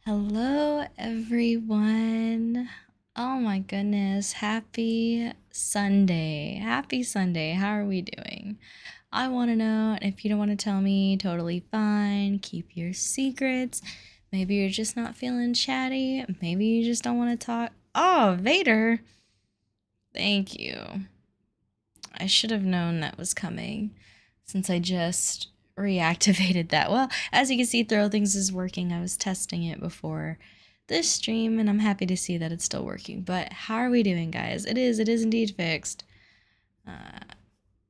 Hello, everyone. Oh my goodness. Happy Sunday. Happy Sunday. How are we doing? I want to know. And if you don't want to tell me, totally fine. Keep your secrets. Maybe you're just not feeling chatty. Maybe you just don't want to talk. Oh, Vader. Thank you. I should have known that was coming since I just reactivated that. Well, as you can see, Throw Things is working. I was testing it before this stream, and I'm happy to see that it's still working. But how are we doing, guys? It is indeed fixed.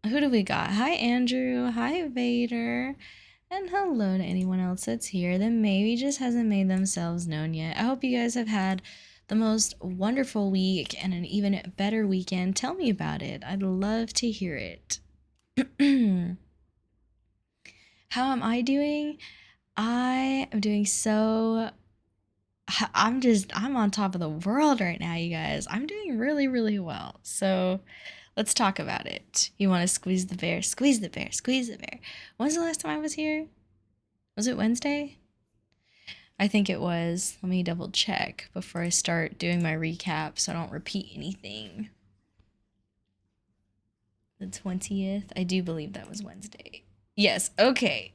Who do we got? Hi, Andrew. Hi, Vader. And hello to anyone else that's here that maybe just hasn't made themselves known yet. I hope you guys have had the most wonderful week and an even better weekend. Tell me about it. I'd love to hear it. How am I doing? I am doing so. I'm on top of the world right now, you guys. I'm doing really, really well. So let's talk about it. You want to squeeze the bear? Squeeze the bear, squeeze the bear. When's the last time I was here? Was it Wednesday? I think it was. Let me double check before I start doing my recap so I don't repeat anything. The 20th? I do believe that was Wednesday. Yes, okay.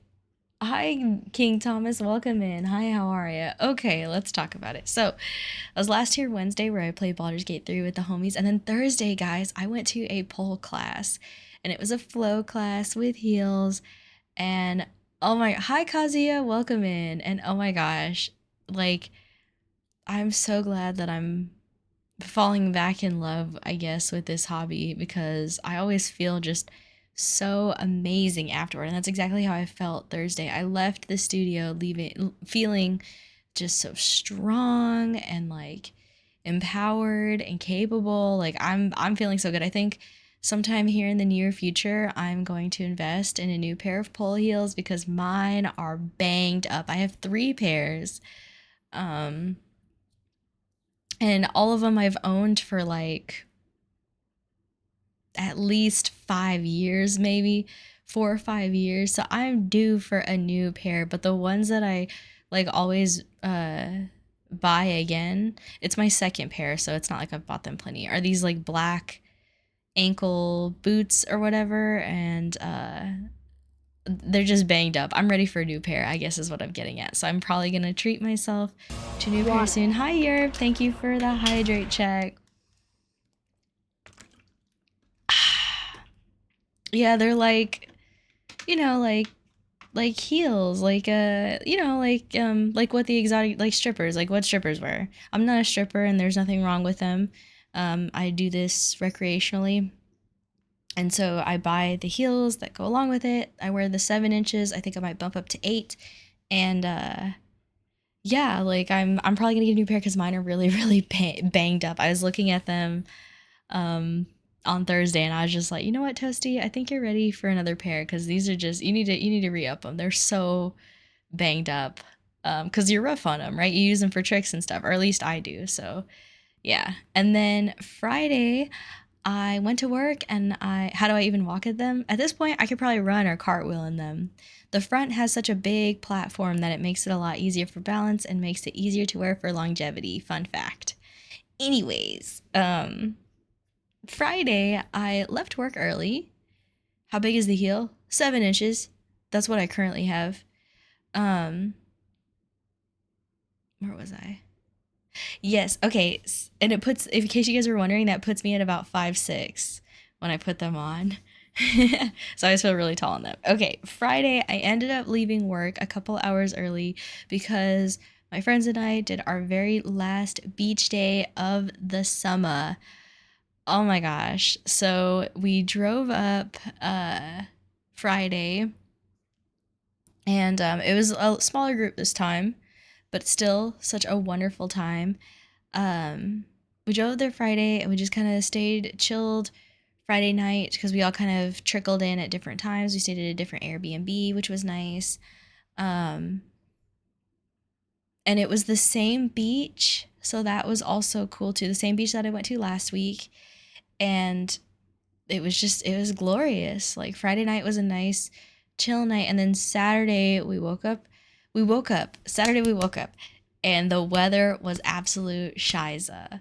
Hi, King Thomas. Welcome in. Hi, how are you? Okay, let's talk about it. So, I was last here Wednesday where I played Baldur's Gate 3 with the homies. And then Thursday, guys, I went to a pole class. And it was a flow class with heels. And oh my, hi, Kazuya. Welcome in. And oh my gosh, like, I'm so glad that I'm falling back in love, I guess, with this hobby because I always feel just so amazing afterward. And that's exactly how I felt Thursday. I left the studio feeling just so strong and like empowered and capable. Like I'm feeling so good. I think sometime here in the near future, I'm going to invest in a new pair of pole heels because mine are banged up. I have 3 pairs. And all of them I've owned for like at least 5 years, maybe 4 or 5 years. So I'm due for a new pair. But the ones that I like always buy again, it's my second pair, so it's not like I've bought them plenty. Are these like black ankle boots or whatever, and they're just banged up. I'm ready for a new pair, I guess is what I'm getting at. So I'm probably gonna treat myself to a new pair soon. Hi, Yerb. Thank you for the hydrate check. Yeah, they're like, you know, like heels, like like what the exotic like strippers, like what strippers wear. I'm not a stripper and there's nothing wrong with them. I do this recreationally. And so I buy the heels that go along with it. I wear the 7 inches. I think I might bump up to 8. And yeah, like I'm probably gonna get a new pair because mine are really, really banged up. I was looking at them on Thursday and I was just like, you know what, Toasty, I think you're ready for another pair because these are just you need to re-up them. They're so banged up. Because you're rough on them, right? You use them for tricks and stuff, or at least I do. So yeah. And then Friday, I went to work and how do I even walk at them? At this point, I could probably run or cartwheel in them. The front has such a big platform that it makes it a lot easier for balance and makes it easier to wear for longevity. Fun fact. Anyways, Friday, I left work early. How big is the heel? 7 inches. That's what I currently have. Where was I? Yes, okay. And it puts, in case you guys were wondering, that puts me at about 5'6" when I put them on. So I just feel really tall in them. Okay, Friday, I ended up leaving work a couple hours early because my friends and I did our very last beach day of the summer. Oh my gosh. So we drove up Friday, and it was a smaller group this time, but still such a wonderful time. We drove there Friday and we just kind of stayed chilled Friday night because we all kind of trickled in at different times. We stayed at a different Airbnb, which was nice. Um, and it was the same beach, so that was also cool too. The same beach that I went to last week. And it was glorious. Like Friday night was a nice chill night, and then Saturday we woke up. Saturday we woke up and the weather was absolute shiza.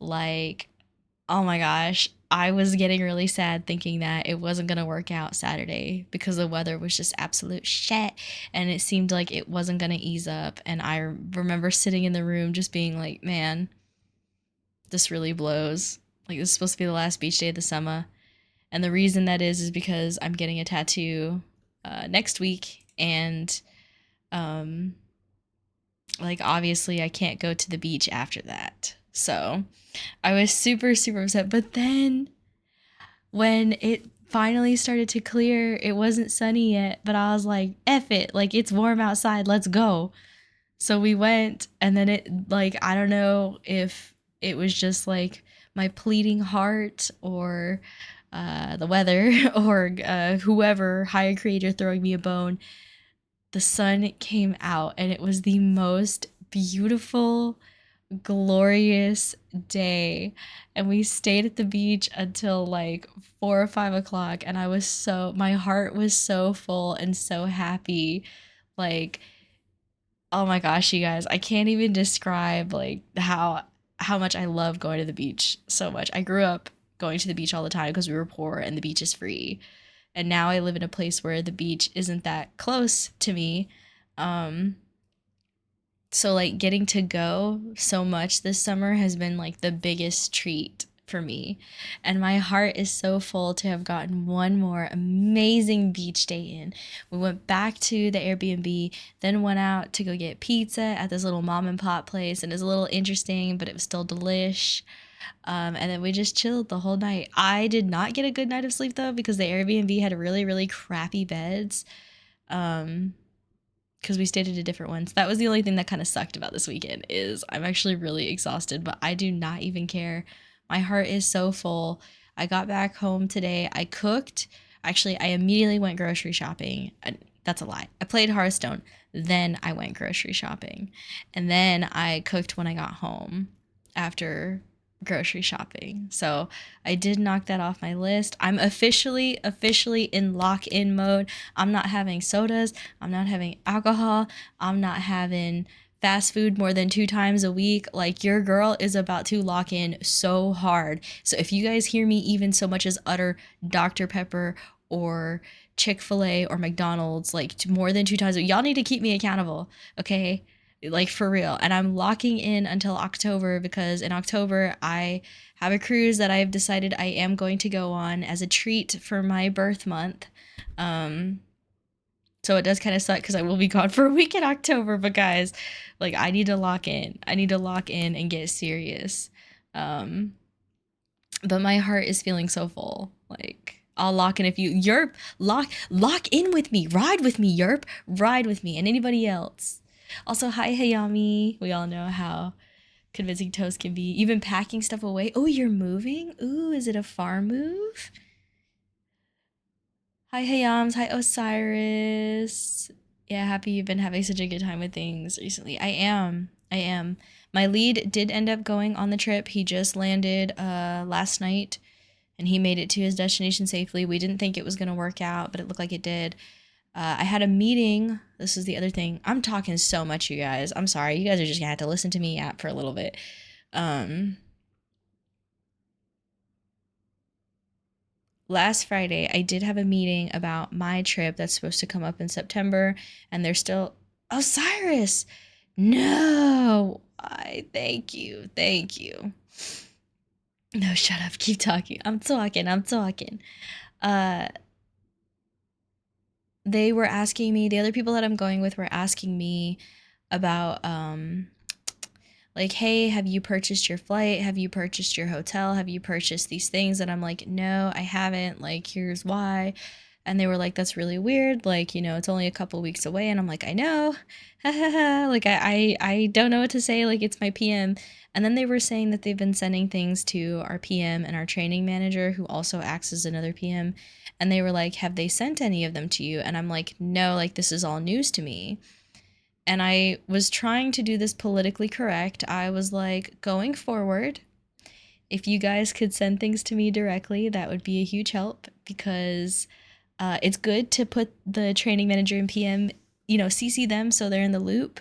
Like, oh my gosh, I was getting really sad thinking that it wasn't going to work out Saturday because the weather was just absolute shit and it seemed like it wasn't going to ease up. And I remember sitting in the room just being like, man, this really blows. Like, this is supposed to be the last beach day of the summer. And the reason that is because I'm getting a tattoo next week. And, um, like, obviously, I can't go to the beach after that. So I was super, super upset. But then when it finally started to clear, it wasn't sunny yet, but I was like, F it. Like, it's warm outside. Let's go. So we went, and then it, like, I don't know if it was just like my pleading heart or the weather or whoever, higher creator throwing me a bone. The sun came out, and it was the most beautiful, glorious day. And we stayed at the beach until like 4 or 5 o'clock. And my heart was so full and so happy. Like, oh my gosh, you guys, I can't even describe like how much I love going to the beach so much. I grew up going to the beach all the time because we were poor and the beach is free. And now I live in a place where the beach isn't that close to me. Um, so like getting to go so much this summer has been like the biggest treat for me. And my heart is so full to have gotten one more amazing beach day in. We went back to the Airbnb, then went out to go get pizza at this little mom and pop place, and it was a little interesting, but it was still delish. And then we just chilled the whole night. I did not get a good night of sleep though because the Airbnb had really, really crappy beds. Um, because we stayed at a different one. So that was the only thing that kind of sucked about this weekend is I'm actually really exhausted, but I do not even care. My heart is so full. I got back home today. I cooked. Actually, I immediately went grocery shopping. That's a lie. I played Hearthstone. Then I went grocery shopping. And then I cooked when I got home after grocery shopping. So I did knock that off my list. I'm officially in lock-in mode. I'm not having sodas. I'm not having alcohol. I'm not having fast food more than 2 times a week. Like, your girl is about to lock in so hard. So if you guys hear me even so much as utter Dr. Pepper or Chick-fil-A or McDonald's like more than 2 times a week, y'all need to keep me accountable, okay? Like, for real. And I'm locking in until October because in October I have a cruise that I've decided I am going to go on as a treat for my birth month. Um, so it does kind of suck because I will be gone for a week in October, but guys, like, I need to lock in. I need to lock in and get serious. Um, but my heart is feeling so full. Like, I'll lock in if you Yerp, lock in with me. Ride with me, Yerp. Ride with me and anybody else. Also, hi Hayami. We all know how convincing Toast can be. Even packing stuff away. Oh, you're moving? Ooh, is it a farm move? Hi Hayams. Hi Osiris. Yeah, happy you've been having such a good time with things recently. I am. My lead did end up going on the trip. He just landed last night and he made it to his destination safely. We didn't think it was going to work out, but it looked like it did. I had a meeting. This is the other thing. I'm talking so much, you guys. I'm sorry. You guys are just gonna have to listen to me yap for a little bit. Last Friday, I did have a meeting about my trip that's supposed to come up in September, and they're still. Osiris! No! I thank you. Thank you. No, shut up. Keep talking. I'm talking. Uh, they were asking me, the other people that I'm going with were asking me about like, hey, have you purchased your flight? Have you purchased your hotel? Have you purchased these things? And I'm like, no, I haven't. Like, here's why. And they were like, that's really weird. Like, it's only a couple weeks away. And I'm like, I know. Like, I don't know what to say. Like, it's my PM. And then they were saying that they've been sending things to our PM and our training manager, who also acts as another PM. And they were like, have they sent any of them to you? And I'm like, no, like, this is all news to me. And I was trying to do this politically correct. I was like, going forward, if you guys could send things to me directly, that would be a huge help because it's good to put the training manager and PM, CC them so they're in the loop.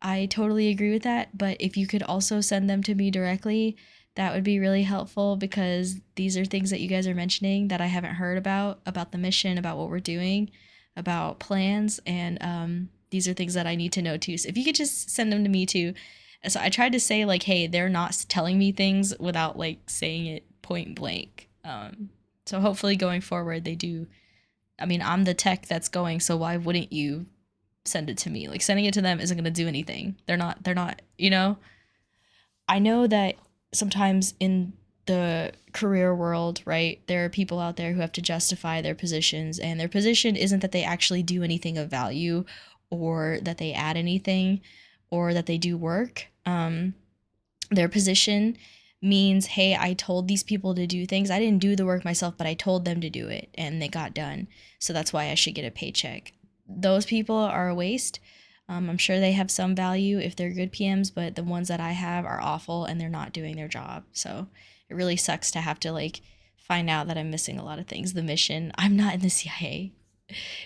I totally agree with that, but if you could also send them to me directly, that would be really helpful because these are things that you guys are mentioning that I haven't heard about the mission, about what we're doing, about plans, and these are things that I need to know too. So if you could just send them to me too. So I tried to say like, hey, they're not telling me things without like saying it point blank. So hopefully going forward they do. I mean, I'm the tech that's going, so why wouldn't you send it to me? Like sending it to them isn't going to do anything. They're not, I know that sometimes in the career world, right, there are people out there who have to justify their positions, and their position isn't that they actually do anything of value or that they add anything or that they do work. Their position means, hey, I told these people to do things. I didn't do the work myself, but I told them to do it and they got done. So that's why I should get a paycheck. Those people are a waste. I'm sure they have some value if they're good PMs, but the ones that I have are awful and they're not doing their job. So it really sucks to have to like find out that I'm missing a lot of things. The mission, I'm not in the CIA.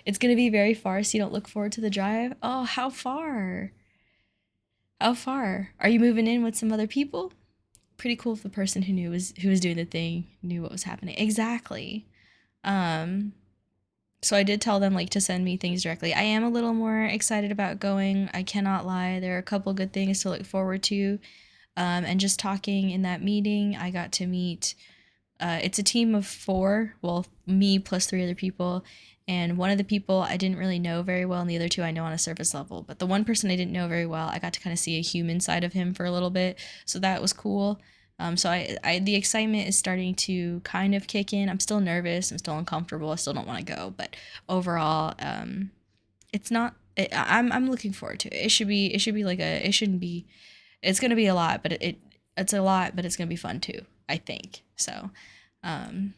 It's going to be very far, so you don't look forward to the drive. Oh, how far? How far? Are you moving in with some other people? Pretty cool if the person who was doing the thing knew what was happening. Exactly. Um so I did tell them like to send me things directly. I am a little more excited about going. I cannot lie. There are a couple good things to look forward to. And just talking in that meeting, I got to meet it's a team of 4, well, me plus 3 other people, and one of the people I didn't really know very well, and the other 2 I know on a surface level. But the one person I didn't know very well, I got to kind of see a human side of him for a little bit, so that was cool. So the excitement is starting to kind of kick in. I'm still nervous. I'm still uncomfortable. I still don't want to go, but overall, it's not. I'm looking forward to it. It should be like a. It shouldn't be. It's gonna be a lot, but it's a lot, but it's gonna be fun too. I think so. Um,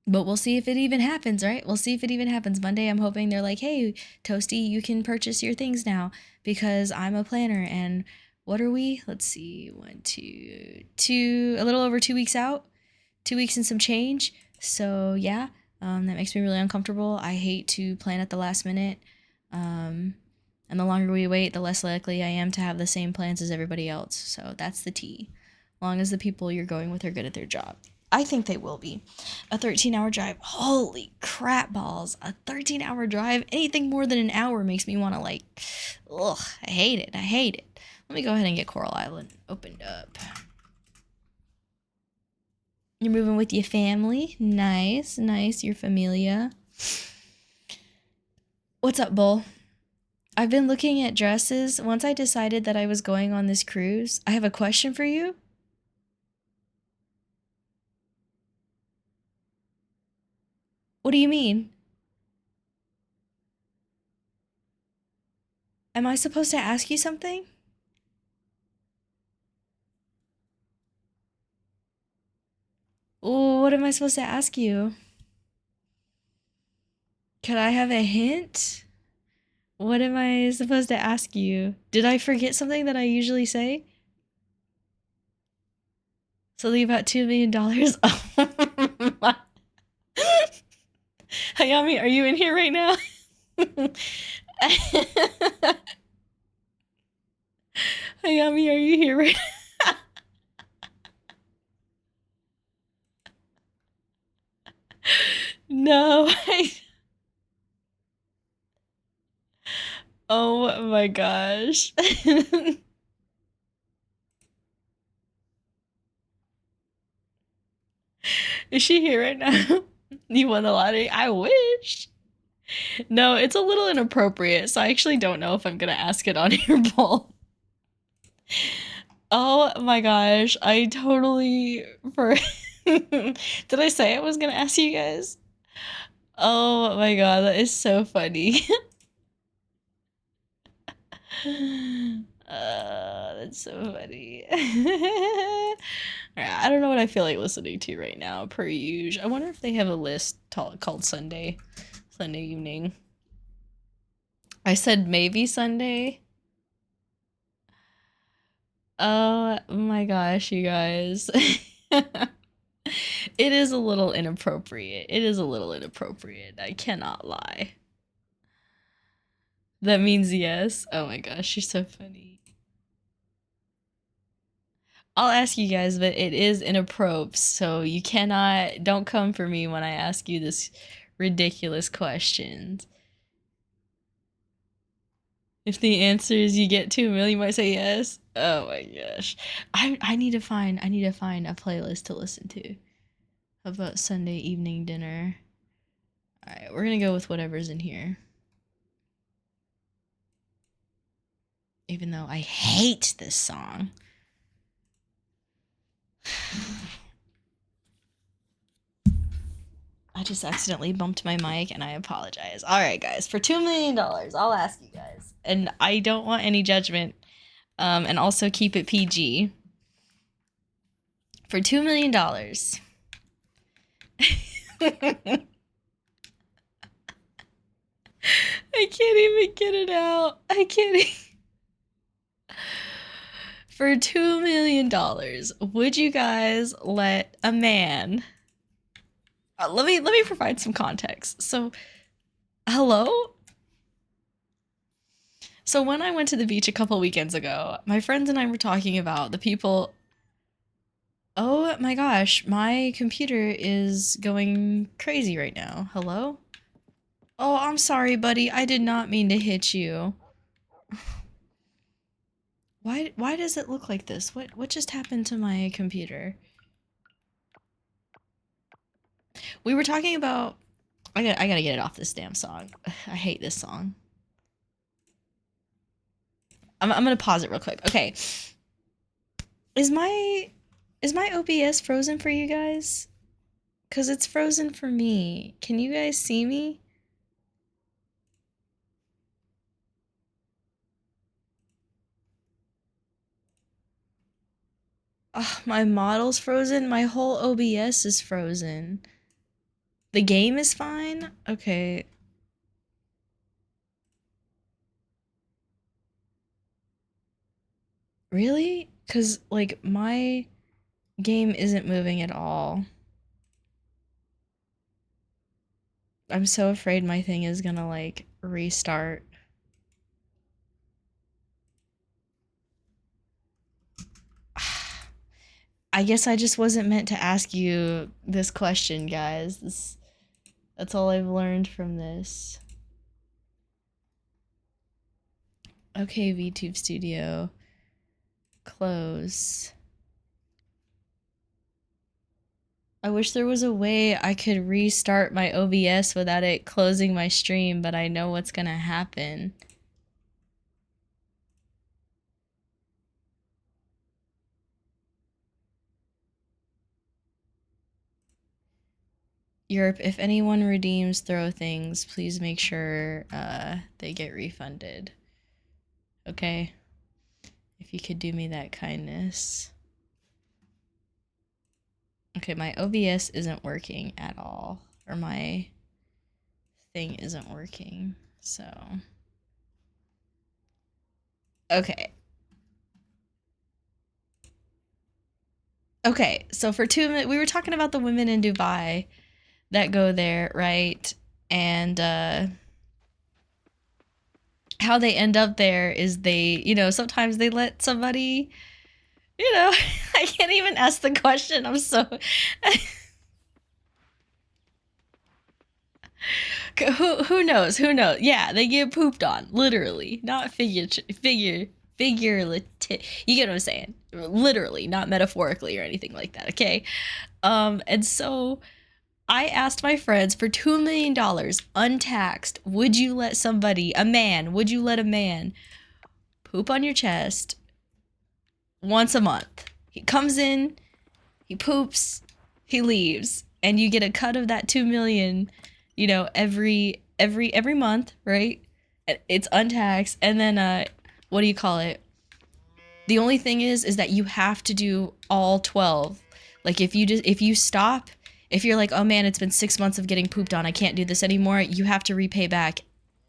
but we'll see if it even happens, right? We'll see if it even happens. Monday, I'm hoping they're like, hey, Toasty, you can purchase your things now because I'm a planner. And what are we? Let's see, 1, 2, 2, a little over 2 weeks out, 2 weeks and some change. So yeah, that makes me really uncomfortable. I hate to plan at the last minute. Um, and the longer we wait, the less likely I am to have the same plans as everybody else. So that's the T. Long as the people you're going with are good at their job. I think they will be. A 13-hour drive. Holy crap balls. A 13-hour drive. Anything more than an hour makes me want to like, ugh, I hate it. I hate it. Let me go ahead and get Coral Island opened up. You're moving with your family. Nice, nice. Your familia. What's up, Bull? I've been looking at dresses. Once I decided that I was going on this cruise, I have a question for you. What do you mean? Am I supposed to ask you something? What am I supposed to ask you? Could I have a hint? What am I supposed to ask you? Did I forget something that I usually say? Something about $2 million? Oh my. Hayami, are you in here right now? Hayami, are you here right now? No. Oh my gosh. Is she here right now? You won the lottery? I wish. No, it's a little inappropriate, so I actually don't know if I'm gonna ask it on your poll. Oh my gosh, I totally for Did I say I was gonna ask you guys? Oh my god, that is so funny. That's so funny. I don't know what I feel like listening to right now, per usual. I wonder if they have a list called Sunday evening. I said maybe Sunday. Oh my gosh, you guys. It is a little inappropriate. It is a little inappropriate. I cannot lie. That means yes. Oh my gosh, you're so funny. I'll ask you guys, but it is inappropriate, so you cannot, don't come for me when I ask you this ridiculous questions. If the answer is you get 2 million, you might say yes. Oh my gosh. I need to find a playlist to listen to. How about Sunday evening dinner? Alright, we're gonna go with whatever's in here. Even though I hate this song. I just accidentally bumped my mic and I apologize. Alright guys, for $2 million, I'll ask you guys. And I don't want any judgment. And also keep it PG. For $2 million. I can't even get it out. I can't For $2 million, would you guys let a man... let me provide some context. So, hello? So when I went to the beach a couple weekends ago, my friends and I were talking about the people... Oh my gosh, my computer is going crazy right now. Hello? Oh, I'm sorry, buddy. I did not mean to hit you. Why does it look like this? What just happened to my computer? We were talking about... I gotta get it off this damn song. I hate this song. I'm gonna pause it real quick. Okay. Is my OBS frozen for you guys? Cause it's frozen for me. Can you guys see me? Oh, my model's frozen. My whole OBS is frozen. The game is fine? Okay. Really? Cause like my game isn't moving at all. I'm so afraid my thing is gonna like restart. I guess I just wasn't meant to ask you this question, guys. That's all I've learned from this. Okay, VTube Studio. Close. I wish there was a way I could restart my OBS without it closing my stream, but I know what's gonna happen. Europe, if anyone redeems throw things, please make sure they get refunded. Okay? If you could do me that kindness. Okay, my OBS isn't working at all. Or my thing isn't working. So... Okay. Okay, so for 2 minutes, we were talking about the women in Dubai that go there, right? And how they end up there is they, you know, sometimes they let somebody, you know, I can't even ask the question. I'm so... Who knows? Who knows? Yeah, they get pooped on, literally, not figuratively. You get what I'm saying? Literally, not metaphorically or anything like that. Okay, and so I asked my friends for $2 million untaxed. Would you let somebody, a man? Would you let a man poop on your chest once a month? He comes in, he poops, he leaves, and you get a cut of that 2 million. You know, every month, right? It's untaxed, and then what do you call it? The only thing is that you have to do all 12. Like if you stop, if you're like, oh man, it's been 6 months of getting pooped on, I can't do this anymore, you have to repay back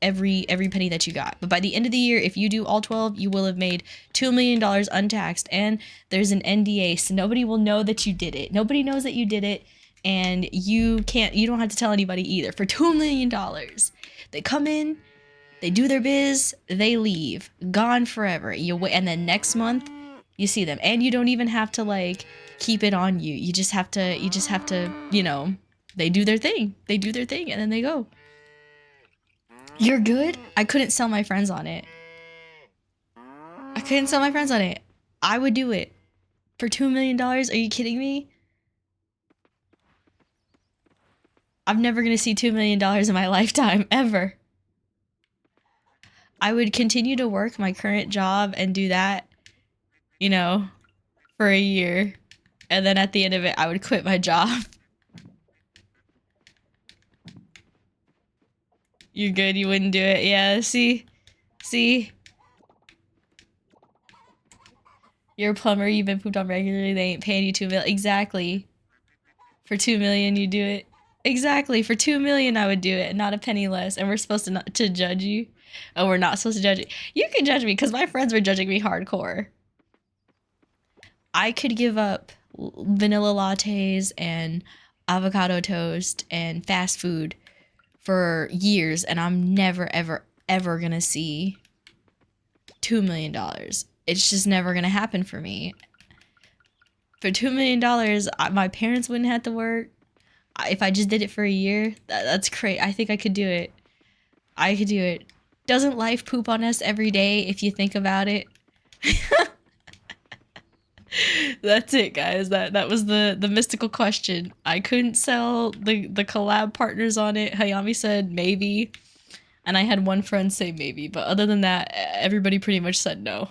every penny that you got. But by the end of the year, if you do all 12, you will have made $2 million untaxed, and there's an NDA, so nobody will know that you did it. Nobody knows that you did it. And you don't have to tell anybody either. For $2 million, they come in, They do their biz, they leave, gone forever. You wait, and then next month you see them, and you don't even have to like keep it on you. You just have to, you know, they do their thing. They do their thing, and then they go. You're good? I couldn't sell my friends on it. I couldn't sell my friends on it. I would do it for $2 million. Are you kidding me? I'm never gonna see $2 million in my lifetime, ever. I would continue to work my current job and do that, you know, for a year. And then at the end of it, I would quit my job. You're good, you wouldn't do it. Yeah, see? See? You're a plumber, you've been pooped on regularly, they ain't paying you $2 million. Exactly. For $2 million, you do it. Exactly. For $2 million, I would do it, not a penny less. And we're supposed to not to judge you. Oh, we're not supposed to judge you. You can judge me because my friends were judging me hardcore. I could give up vanilla lattes and avocado toast and fast food for years, and I'm never, ever, ever gonna see $2 million. It's just never gonna happen for me. For $2 million, my parents wouldn't have to work. If I just did it for a year, that's great. I think I could do it. I could do it. Doesn't life poop on us every day if you think about it? That's it, guys. That was the mystical question. I couldn't sell the collab partners on it. Hayami said maybe, and I had one friend say maybe, but other than that, everybody pretty much said no.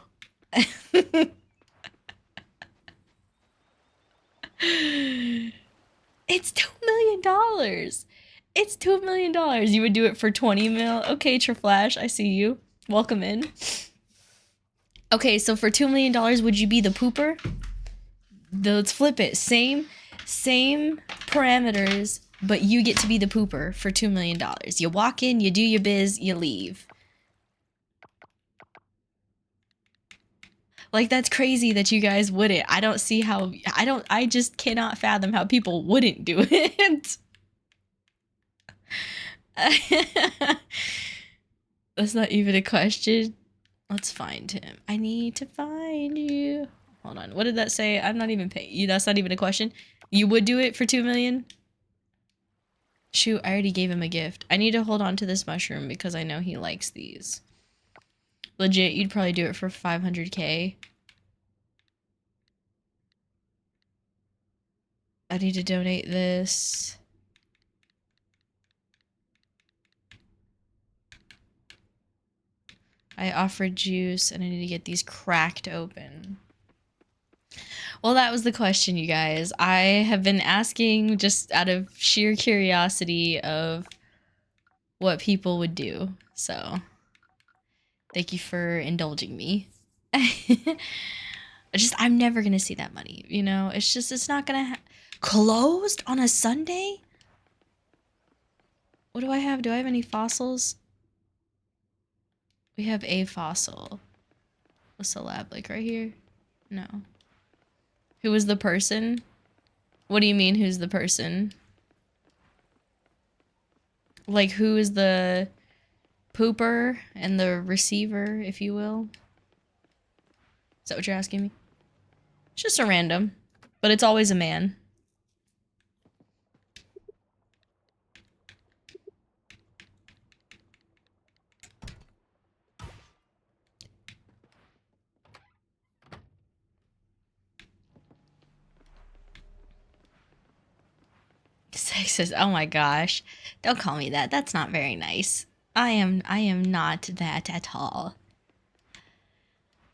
It's $2 million. It's $2 million. You would do it for 20 mil? Okay, Triflash, I see you. Welcome in. Okay, so for $2 million, would you be the pooper? Let's flip it. Same parameters, but you get to be the pooper for $2 million. You walk in, you do your biz, you leave. Like, that's crazy that you guys wouldn't. I don't see how, I just cannot fathom how people wouldn't do it. That's not even a question. Let's find him. I need to find you. Hold on. What did that say? I'm not even paying you. That's not even a question. You would do it for 2 million? Shoot, I already gave him a gift. I need to hold on to this mushroom because I know he likes these. Legit, you'd probably do it for 500k. I need to donate this. I offered juice and I need to get these cracked open. Well, that was the question, you guys. I have been asking just out of sheer curiosity of what people would do. So, thank you for indulging me. I'm never gonna see that money, you know? It's not gonna closed on a Sunday? What do I have? Do I have any fossils? We have a fossil. What's the lab like right here? No. Who was the person? What do you mean, who's the person? Like, who is the pooper and the receiver, if you will? Is that what you're asking me? It's just a random, but it's always a man. Sexist. Oh my gosh. Don't call me that. That's not very nice. I am not that at all.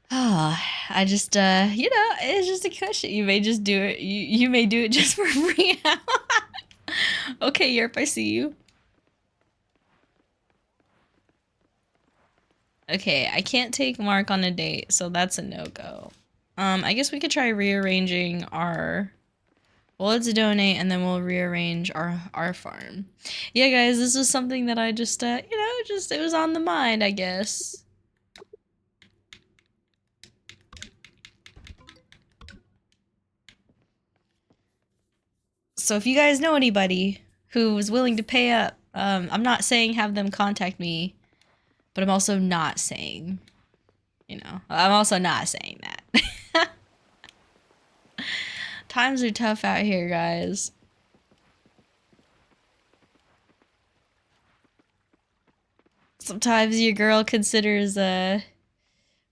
Oh, I just, you know, it's just a question. You may just do it. You may do it just for free. Okay, Yerp, I see you. Okay, I can't take Mark on a date, so that's a no-go. I guess we could try rearranging our... Well, let's donate, and then we'll rearrange our farm. Yeah, guys, this was something that I just, you know, it was on the mind, I guess. So if you guys know anybody who is willing to pay up, I'm not saying have them contact me But I'm also not saying, I'm also not saying that. Times are tough out here, guys. Sometimes your girl considers, I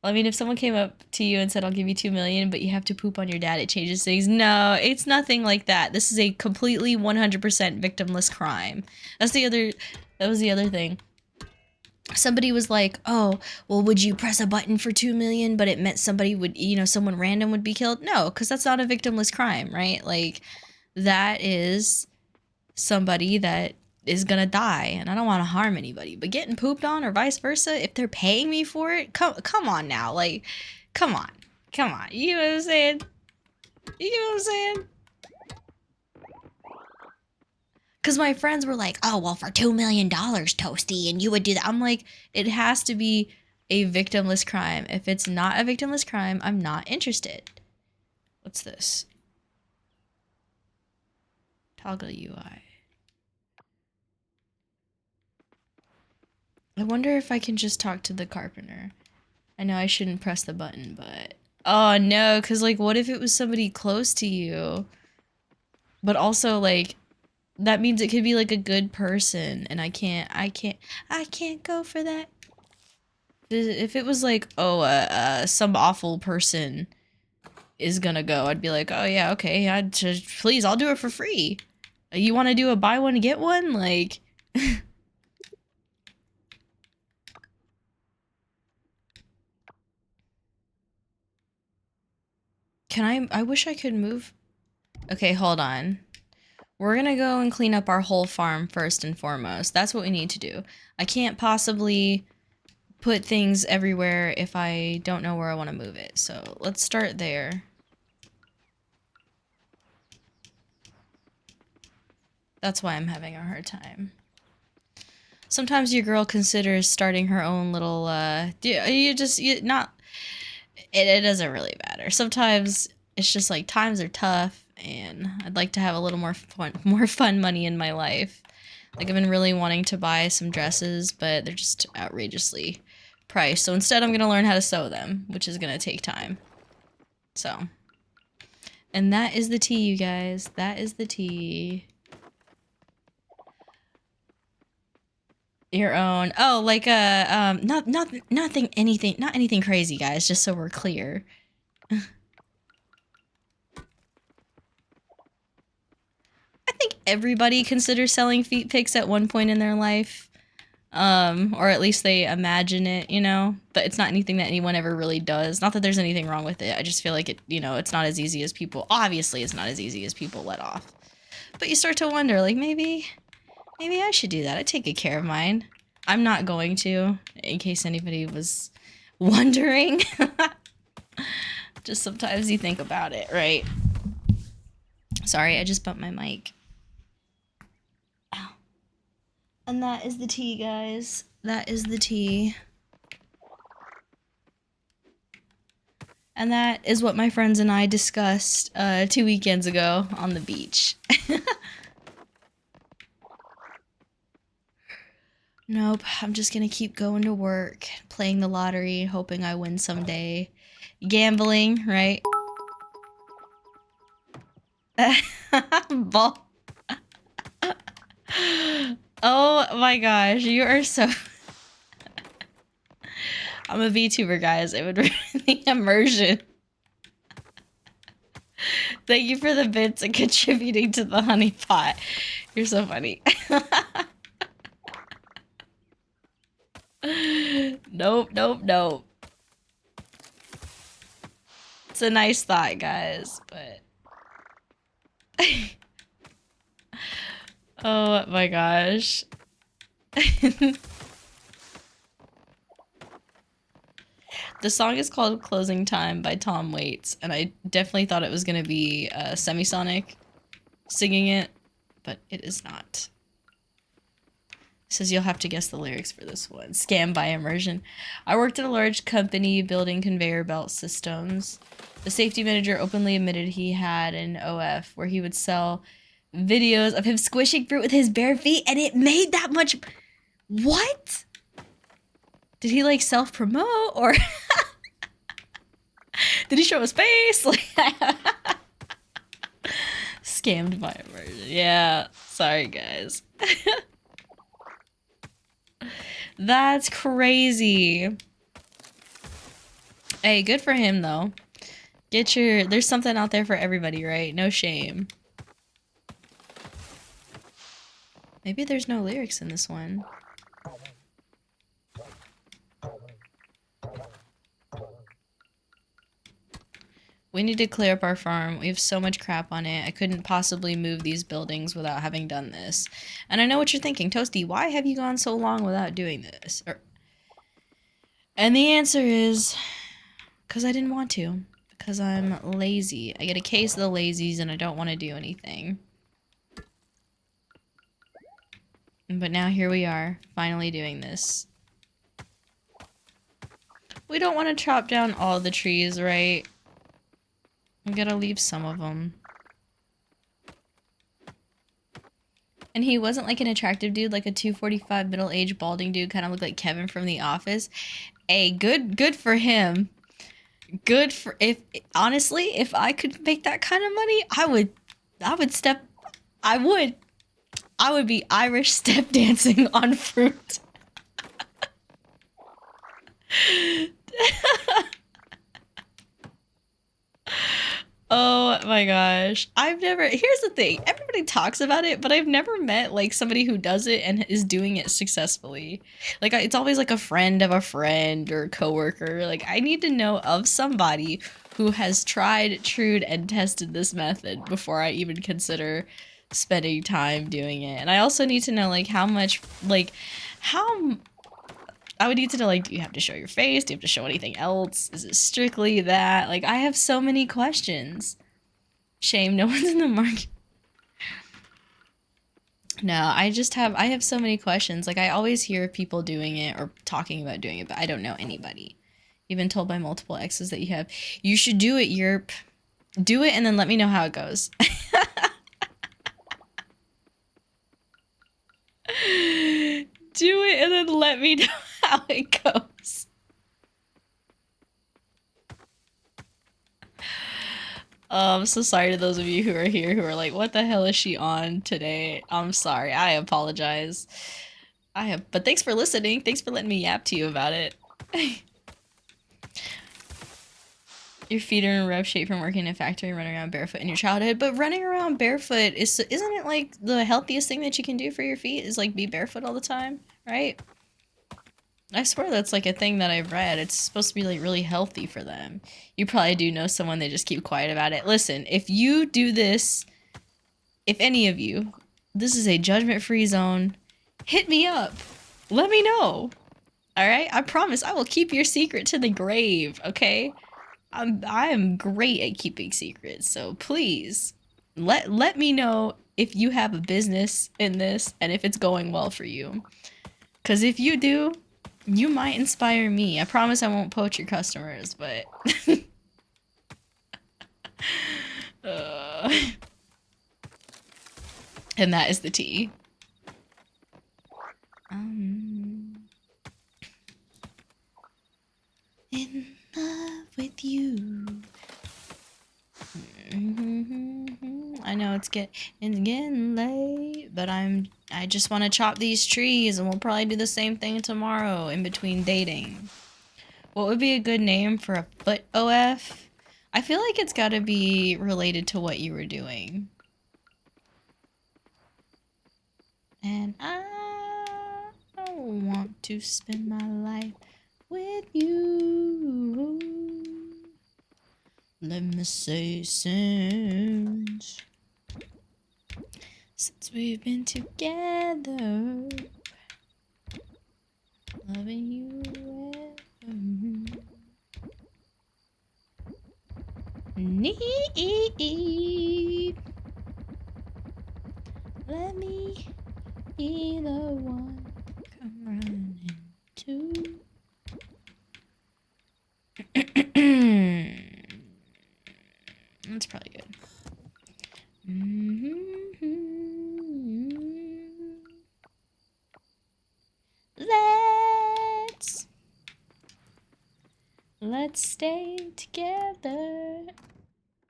mean, if someone came up to you and said, I'll give you 2 million, but you have to poop on your dad, it changes things. No, it's nothing like that. This is a completely 100% victimless crime. That was the other thing. Somebody was like, oh, well, would you press a button for 2 million, but it meant somebody would, someone random would be killed? No, because that's not a victimless crime, right? Like, that is somebody that is gonna die, and I don't want to harm anybody. But getting pooped on or vice versa, if they're paying me for it, come on now, like, come on, you know what I'm saying? You know what I'm saying? Because my friends were like, oh, well, for $2 million, Toasty, and you would do that. I'm like, it has to be a victimless crime. If it's not a victimless crime, I'm not interested. What's this? Toggle UI. I wonder if I can just talk to the carpenter. I know I shouldn't press the button, but... Oh, no, because, like, what if it was somebody close to you? But also, like, that means it could be, like, a good person, and I can't go for that. If it was, like, oh, some awful person is gonna go, I'd be like, oh, yeah, okay, please, I'll do it for free. You want to do a buy one, get one? Like... I wish I could move. Okay, hold on. We're gonna go and clean up our whole farm first and foremost. That's what we need to do. I can't possibly put things everywhere if I don't know where I want to move it. So let's start there. That's why I'm having a hard time. Sometimes your girl considers starting her own little, it doesn't really matter. Sometimes it's just like times are tough and I'd like to have a little more fun money in my life. Like I've been really wanting to buy some dresses, but they're just outrageously priced. So instead I'm going to learn how to sew them, which is going to take time. So, and that is the tea, you guys. That is the tea. Your own. Oh, like not anything crazy, guys, just so we're clear. I think everybody considers selling feet pics at one point in their life. Or at least they imagine it, but it's not anything that anyone ever really does. Not that there's anything wrong with it. I just feel like it, it's not as easy as people, obviously it's not as easy as people let off. But you start to wonder, like, maybe I should do that. I take good care of mine. I'm not going to, in case anybody was wondering. Just sometimes you think about it, right? Sorry, I just bumped my mic. Ow. And that is the tea, guys. That is the tea. And that is what my friends and I discussed 2 weekends ago on the beach. Nope, I'm just gonna keep going to work, playing the lottery, hoping I win someday. Gambling, right? Ball. Oh my gosh, you are so... I'm a VTuber, guys. It would ruin the immersion. Thank you for the bits and contributing to the honey pot. You're so funny. Nope. It's a nice thought, guys, but... Oh my gosh. The song is called Closing Time by Tom Waits, and I definitely thought it was going to be Semisonic singing it, but it is not. It says you'll have to guess the lyrics for this one. Scam by immersion. I worked at a large company building conveyor belt systems. The safety manager openly admitted he had an OF where he would sell videos of him squishing fruit with his bare feet, and it made that much... What? Did he like self-promote or did he show his face? Like scammed by a version. Yeah, sorry guys. That's crazy. Hey, good for him though. There's something out there for everybody, right? No shame. Maybe there's no lyrics in this one. We need to clear up our farm. We have so much crap on it. I couldn't possibly move these buildings without having done this. And I know what you're thinking. Toasty, why have you gone so long without doing this? And the answer is, because I didn't want to. Because I'm lazy. I get a case of the lazies and I don't want to do anything. But now here we are, finally doing this. We don't want to chop down all the trees, right? We gotta leave some of them. And he wasn't like an attractive dude, like a 245 middle-aged balding dude, kind of looked like Kevin from The Office. Hey, good for him. Good for honestly, if I could make that kind of money, I would be Irish step dancing on fruit. Oh my gosh. Here's the thing. Everybody talks about it, but I've never met like somebody who does it and is doing it successfully. Like it's always like a friend of a friend or a coworker. Like I need to know of somebody who has tried, trued, and tested this method before I even consider spending time doing it. And I also need to know like how I would need to know, like, do you have to show your face? Do you have to show anything else? Is it strictly that? Like, I have so many questions. Shame no one's in the market. No, I have so many questions. Like, I always hear people doing it or talking about doing it, but I don't know anybody. You've been told by multiple exes that you should do it, Yerp. Do it and then let me know how it goes. Do it and then let me know how it goes. I'm so sorry to those of you who are here who are like, what the hell is she on today? I'm sorry. I apologize. But thanks for listening. Thanks for letting me yap to you about it. Your feet are in rough shape from working in a factory and running around barefoot in your childhood. But running around barefoot isn't it like the healthiest thing that you can do for your feet is like be barefoot all the time, right? I swear that's like a thing that I've read. It's supposed to be like really healthy for them. You probably do know someone, they just keep quiet about it. Listen, if you do this, if any of you, this is a judgment-free zone, hit me up. Let me know. All right? I promise I will keep your secret to the grave, okay? I am great at keeping secrets, so please let me know if you have a business in this and if it's going well for you. Because if you do, you might inspire me. I promise I won't poach your customers, but... And that is the tea. In love with you. I know it's getting late, but I just want to chop these trees and we'll probably do the same thing tomorrow in between dating. What would be a good name for a foot OF? I feel like it's got to be related to what you were doing. And I want to spend my life with you. Let me say since we've been together, loving you ever. Need. Let me be the one come running to. That's probably good. Let's Let's stay together.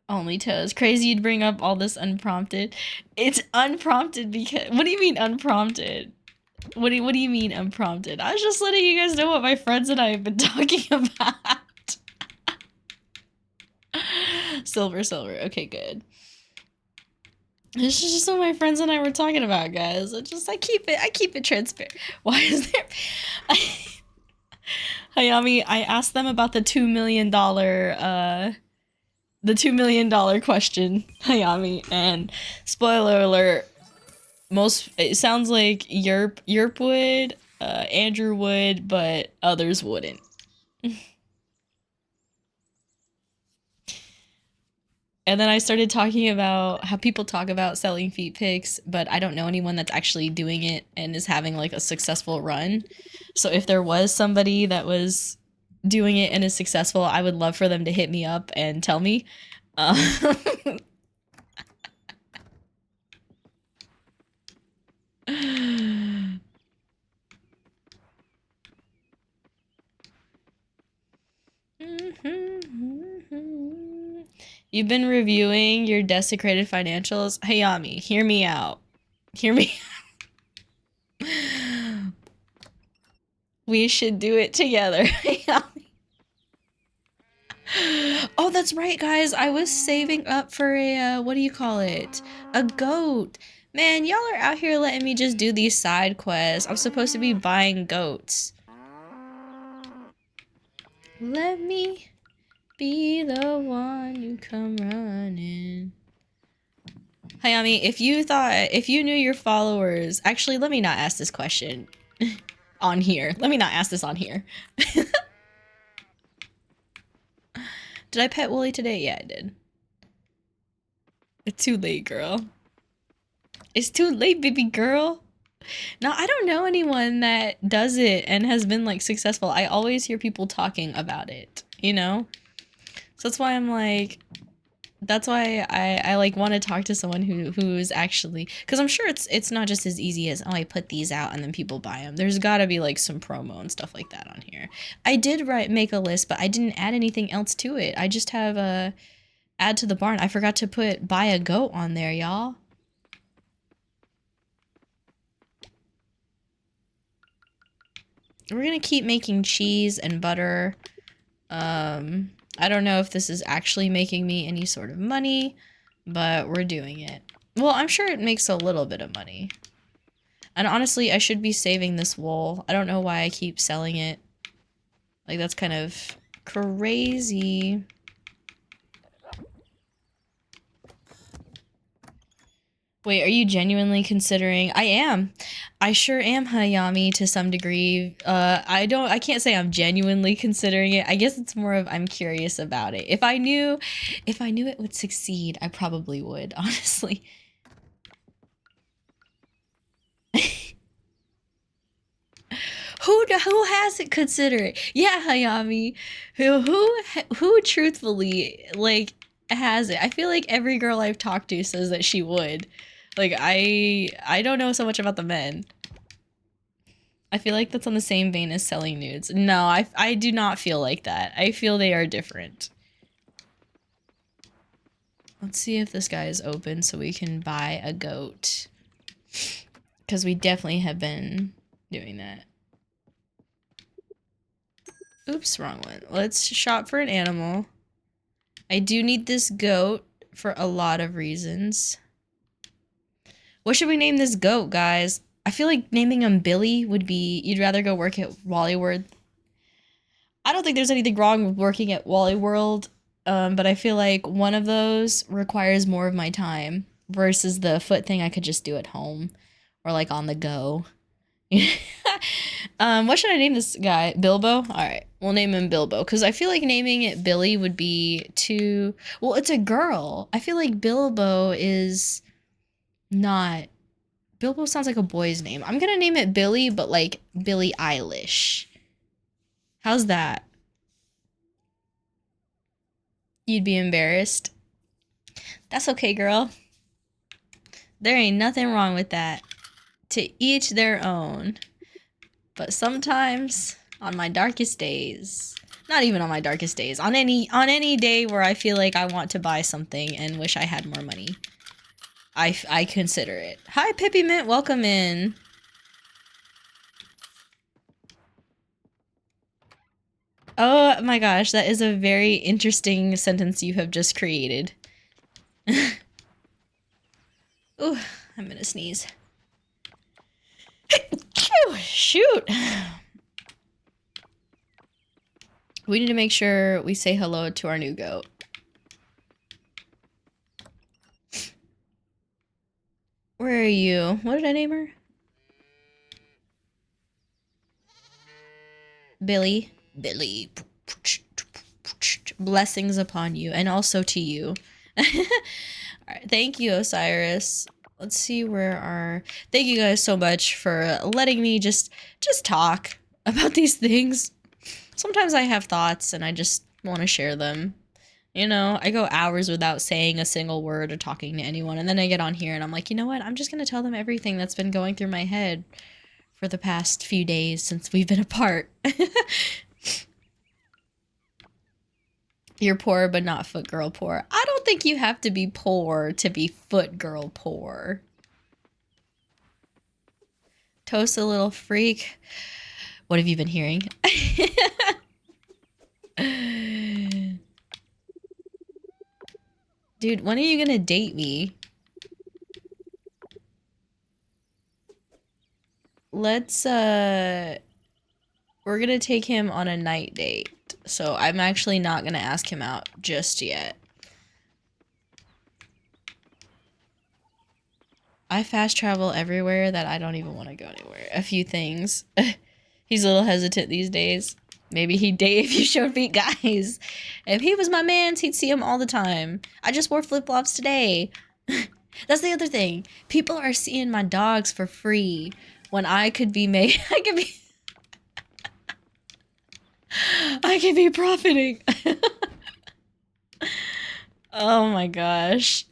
Only toes. Crazy you'd bring up all this unprompted. It's unprompted because... What do you mean unprompted? What do you mean unprompted? I was just letting you guys know what my friends and I have been talking about. Silver. Okay, good. This is just what my friends and I were talking about, guys. I keep it transparent. Why is there... Hayami, I asked them about the $2 million question, Hayami, and spoiler alert, it sounds like Yerp would, Andrew would, but others wouldn't. And then I started talking about how people talk about selling feet pics, but I don't know anyone that's actually doing it and is having like a successful run. So if there was somebody that was doing it and is successful, I would love for them to hit me up and tell me. You've been reviewing your desecrated financials? Hayami, hear me out. Hear me. We should do it together. Hayami. Oh, that's right, guys. I was saving up for a, what do you call it? A goat. Man, y'all are out here letting me just do these side quests. I'm supposed to be buying goats. Let me be the one you come running. Hayami, if you knew your followers... Actually, let me not ask this question on here. Let me not ask this on here. Did I pet Wooly today? Yeah, I did. It's too late, girl. It's too late, baby girl. No, I don't know anyone that does it and has been like successful. I always hear people talking about it, you know? So that's why I'm like, that's why I like want to talk to someone who's actually, because I'm sure it's not just as easy as, oh, I put these out and then people buy them. There's got to be like some promo and stuff like that on here. I did make a list, but I didn't add anything else to it. I just have a add to the barn. I forgot to put buy a goat on there, y'all. We're gonna keep making cheese and butter. I don't know if this is actually making me any sort of money, but we're doing it. Well, I'm sure it makes a little bit of money. And honestly, I should be saving this wool. I don't know why I keep selling it. Like, that's kind of crazy. Wait, are you genuinely considering? I am. I sure am, Hayami, to some degree. I can't say I'm genuinely considering it. I guess it's more of I'm curious about it. If I knew it would succeed, I probably would, honestly. Who hasn't considered it? Yeah, Hayami. Who truthfully, like, has it? I feel like every girl I've talked to says that she would. Like, I don't know so much about the men. I feel like that's on the same vein as selling nudes. No, I do not feel like that. I feel they are different. Let's see if this guy is open so we can buy a goat. Because we definitely have been doing that. Oops, wrong one. Let's shop for an animal. I do need this goat for a lot of reasons. What should we name this goat, guys? I feel like naming him Billy would be... You'd rather go work at Wally World. I don't think there's anything wrong with working at Wally World, but I feel like one of those requires more of my time versus the foot thing I could just do at home or like on the go. What should I name this guy? Bilbo? Alright, we'll name him Bilbo, because I feel like naming it Billy would be too... Well, it's a girl. I feel like Bilbo is not... Bilbo sounds like a boy's name. I'm gonna name it Billy, but like Billie Eilish. How's that? You'd be embarrassed? That's okay, girl. There ain't nothing wrong with that. To each their own. But sometimes, on my darkest days... Not even on my darkest days. On any day where I feel like I want to buy something and wish I had more money, I consider it. Hi, Pippy Mint, welcome in. Oh my gosh, that is a very interesting sentence you have just created. Ooh, I'm gonna sneeze. Shoot. We need to make sure we say hello to our new goat. Where are you? What did I name her? Billy. Billy. Blessings upon you, and also to you. Alright, thank you, Osiris. Let's see where our... Thank you guys so much for letting me just talk about these things. Sometimes I have thoughts and I just want to share them. You know, I go hours without saying a single word or talking to anyone, and then I get on here and I'm like, you know what? I'm just gonna tell them everything that's been going through my head for the past few days since we've been apart. You're poor, but not foot girl poor. I don't think you have to be poor to be foot girl poor. Toast a little freak. What have you been hearing? Dude, when are you gonna date me? Let's, we're gonna take him on a night date. So I'm actually not gonna ask him out just yet. I fast travel everywhere that I don't even want to go anywhere. A few things. He's a little hesitant these days. Maybe he'd date if you showed feet, guys. If he was my man's, he'd see him all the time. I just wore flip-flops today. That's the other thing. People are seeing my dogs for free when I could be made. I could be profiting. Oh my gosh.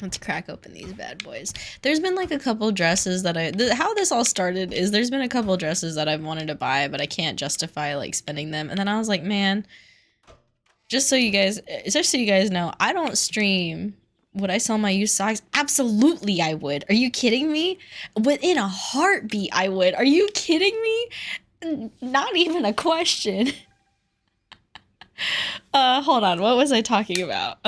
Let's crack open these bad boys. There's been like a couple dresses that how this all started is there's been a couple dresses that I've wanted to buy, but I can't justify like spending them. And then I was like, man, just so you guys know, I don't stream. Would I sell my used socks? Absolutely I would. Are you kidding me? Within a heartbeat I would. Are you kidding me? Not even a question. Hold on. What was I talking about?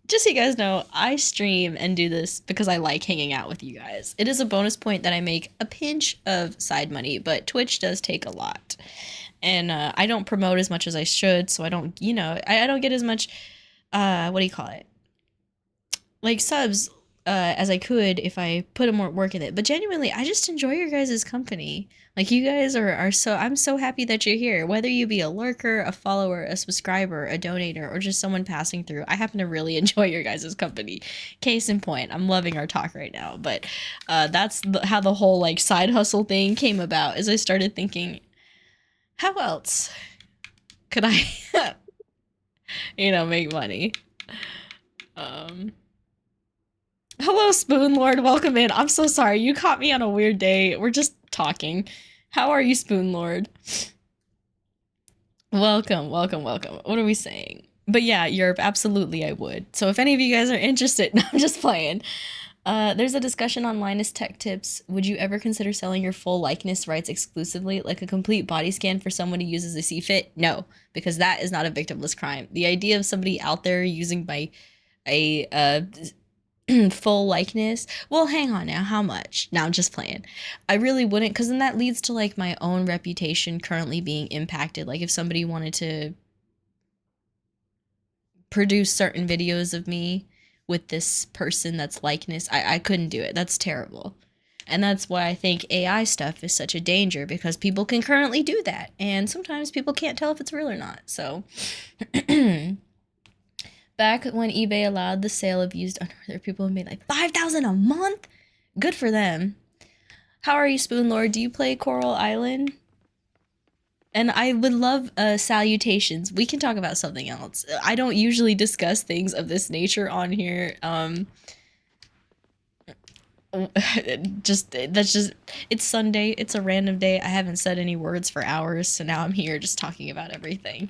Just so you guys know, I stream and do this because I like hanging out with you guys. It is a bonus point that I make a pinch of side money, but Twitch does take a lot. And I don't promote as much as I should, so I don't, you know, I don't get as much, what do you call it? Like subs as I could if I put more work in it. But genuinely, I just enjoy your guys' company. Like, you guys are so, I'm so happy that you're here. Whether you be a lurker, a follower, a subscriber, a donator, or just someone passing through, I happen to really enjoy your guys' company. Case in point, I'm loving our talk right now. But that's how the whole, like, side hustle thing came about, is I started thinking, how else could I, you know, make money? Hello, Spoon Lord. Welcome in. I'm so sorry. You caught me on a weird day. We're just talking. How are you, Spoon Lord? Welcome, welcome, welcome. What are we saying? But yeah, Europe, absolutely I would. So if any of you guys are interested, no, I'm just playing. There's a discussion on Linus Tech Tips. Would you ever consider selling your full likeness rights exclusively, like a complete body scan for someone to use as they see fit? No, because that is not a victimless crime. The idea of somebody out there using a full likeness, well, hang on now, how much? Now I'm just playing. I really wouldn't, because then that leads to like my own reputation currently being impacted. Like if somebody wanted to produce certain videos of me with this person that's likeness, I couldn't do it. That's terrible. And that's why I think AI stuff is such a danger, because people can currently do that, and sometimes people can't tell if it's real or not. So back when eBay allowed the sale of used underwear, people made like $5,000 a month. Good for them. How are you, Spoon Lord? Do you play Coral Island? And I would love salutations. We can talk about something else. I don't usually discuss things of this nature on here. It's Sunday. It's a random day. I haven't said any words for hours, so now I'm here just talking about everything.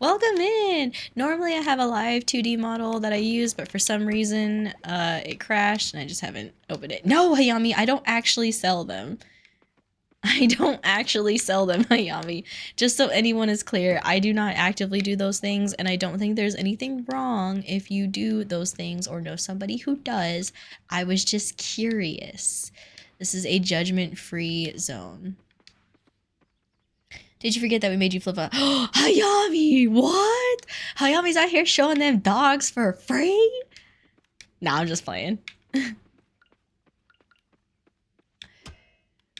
Welcome in. Normally I have a Live2d model that I use, but for some reason it crashed and I just haven't opened it. No, Hayami, I don't actually sell them. I don't actually sell them, Hayami. Just so anyone is clear, I do not actively do those things, and I don't think there's anything wrong if you do those things or know somebody who does. I was just curious. This is a judgment-free zone. Did you forget that we made you flip a Hayami? What? Hayami's out here showing them dogs for free? Nah, I'm just playing.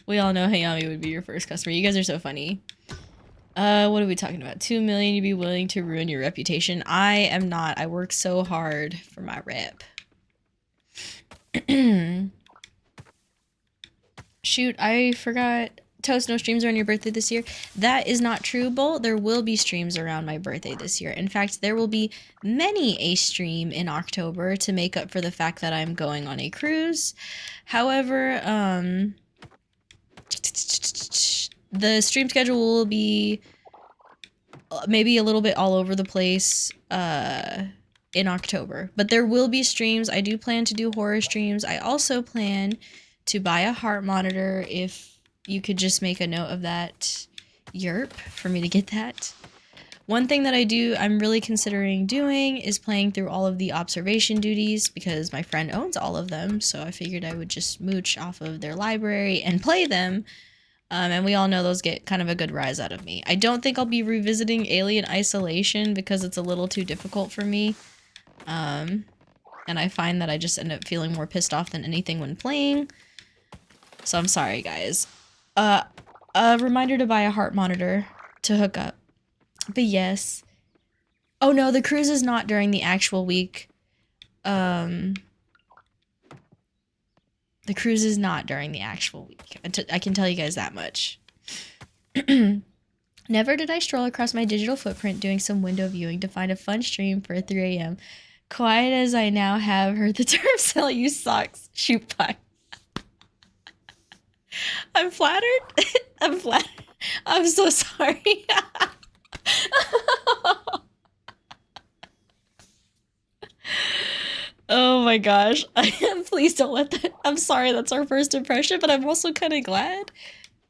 We all know Hayami would be your first customer. You guys are so funny. What are we talking about? 2 million, you'd be willing to ruin your reputation? I am not. I work so hard for my rep. Shoot, I forgot. Toast, no streams around your birthday this year. That is not true, Bolt. There will be streams around my birthday this year. In fact, there will be many a stream in October to make up for the fact that I'm going on a cruise. However, the stream schedule will be maybe a little bit all over the place in October. But there will be streams. I do plan to do horror streams. I also plan to buy a heart monitor if you could just make a note of that, yerp, for me to get that. One thing that I'm really considering doing is playing through all of the observation duties because my friend owns all of them, so I figured I would just mooch off of their library and play them. And we all know those get kind of a good rise out of me. I don't think I'll be revisiting Alien Isolation because it's a little too difficult for me. And I find that I just end up feeling more pissed off than anything when playing. So I'm sorry, guys. A reminder to buy a heart monitor to hook up. But yes. Oh no, the cruise is not during the actual week. The cruise is not during the actual week. I can tell you guys that much. Never did I stroll across my digital footprint doing some window viewing to find a fun stream for 3 a.m. Quiet as I now have heard the term sell you socks. Shoot pie. I'm flattered. I'm flattered. I'm so sorry. Oh my gosh. Please don't let that. I'm sorry, that's our first impression, but I'm also kind of glad.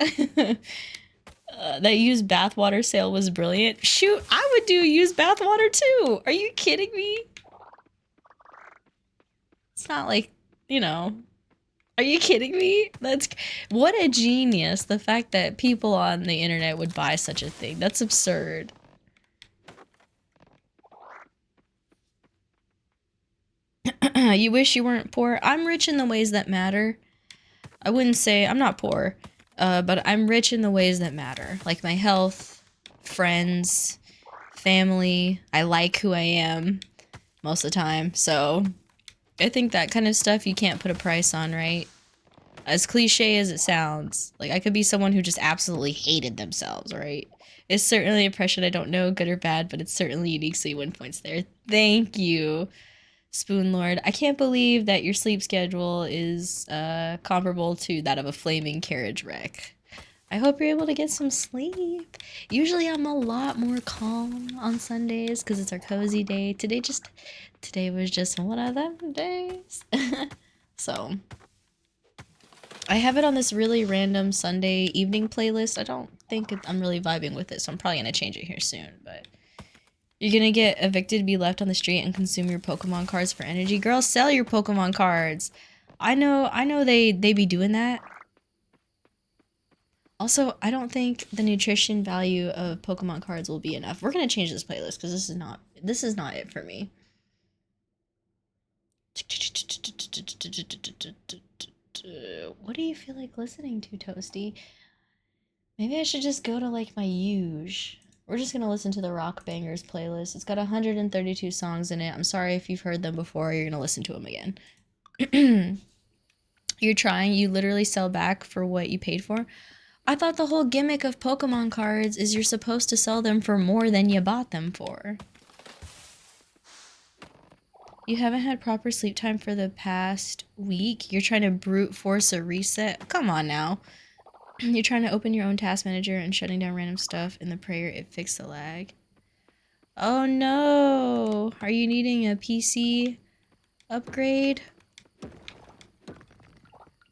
That used bathwater sale was brilliant. Shoot, I would do used bathwater too. Are you kidding me? It's not like, you know. Are you kidding me? What a genius. The fact that people on the internet would buy such a thing. That's absurd. You wish you weren't poor? I'm rich in the ways that matter. I wouldn't say I'm not poor, but I'm rich in the ways that matter. Like my health, friends, family. I like who I am most of the time. So I think that kind of stuff you can't put a price on, right? As cliche as it sounds, like I could be someone who just absolutely hated themselves, right? It's certainly an impression I don't know, good or bad, but it's certainly unique, so you win points there. Thank you, Spoon Lord. I can't believe that your sleep schedule is comparable to that of a flaming carriage wreck. I hope you're able to get some sleep. Usually I'm a lot more calm on Sundays because it's our cozy day. Today was just one of them days. So I have it on this really random Sunday evening playlist. I don't think I'm really vibing with it, so I'm probably going to change it here soon. But you're going to get evicted, be left on the street, and consume your Pokemon cards for energy. Girls, sell your Pokemon cards. I know they be doing that. Also, I don't think the nutrition value of Pokemon cards will be enough. We're going to change this playlist because this is not it for me. What do you feel like listening to, Toasty? Maybe I should just go to like my usual. We're just gonna listen to the Rock Bangers playlist. It's got 132 songs in it. I'm sorry if you've heard them before. You're gonna listen to them again. You're trying. You literally sell back for what you paid for. I thought the whole gimmick of Pokemon cards is you're supposed to sell them for more than you bought them for. You haven't had proper sleep time for the past week? You're trying to brute force a reset? Come on now. You're trying to open your own task manager and shutting down random stuff in the prayer it fixed the lag. Oh no! Are you needing a PC upgrade?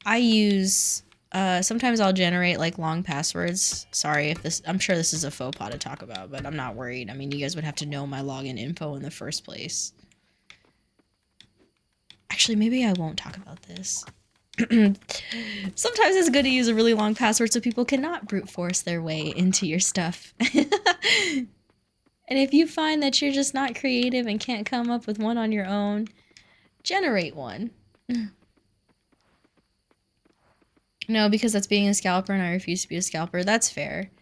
I use, sometimes I'll generate like long passwords. Sorry if this, I'm sure this is a faux pas to talk about, but I'm not worried. I mean, you guys would have to know my login info in the first place. Actually, maybe I won't talk about this. Sometimes it's good to use a really long password so people cannot brute force their way into your stuff. And if you find that you're just not creative and can't come up with one on your own, generate one. No, because that's being a scalper and I refuse to be a scalper. That's fair.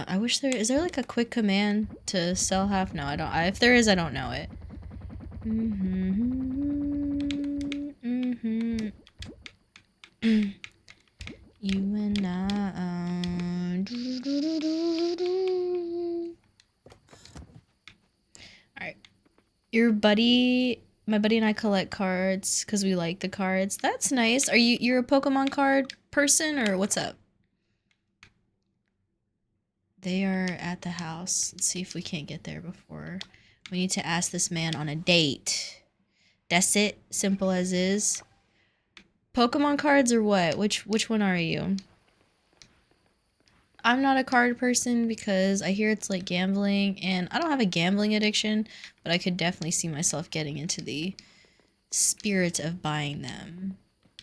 I wish is there like a quick command to sell half? No, I don't. If there is, I don't know it. You and I. Alright. Your buddy, my buddy and I collect cards because we like the cards. That's nice. You're a Pokemon card person or what's up? They are at the house. Let's see if we can't get there before. We need to ask this man on a date. That's it. Simple as is. Pokemon cards or what? Which one are you? I'm not a card person because I hear it's like gambling, and I don't have a gambling addiction, but I could definitely see myself getting into the spirit of buying them.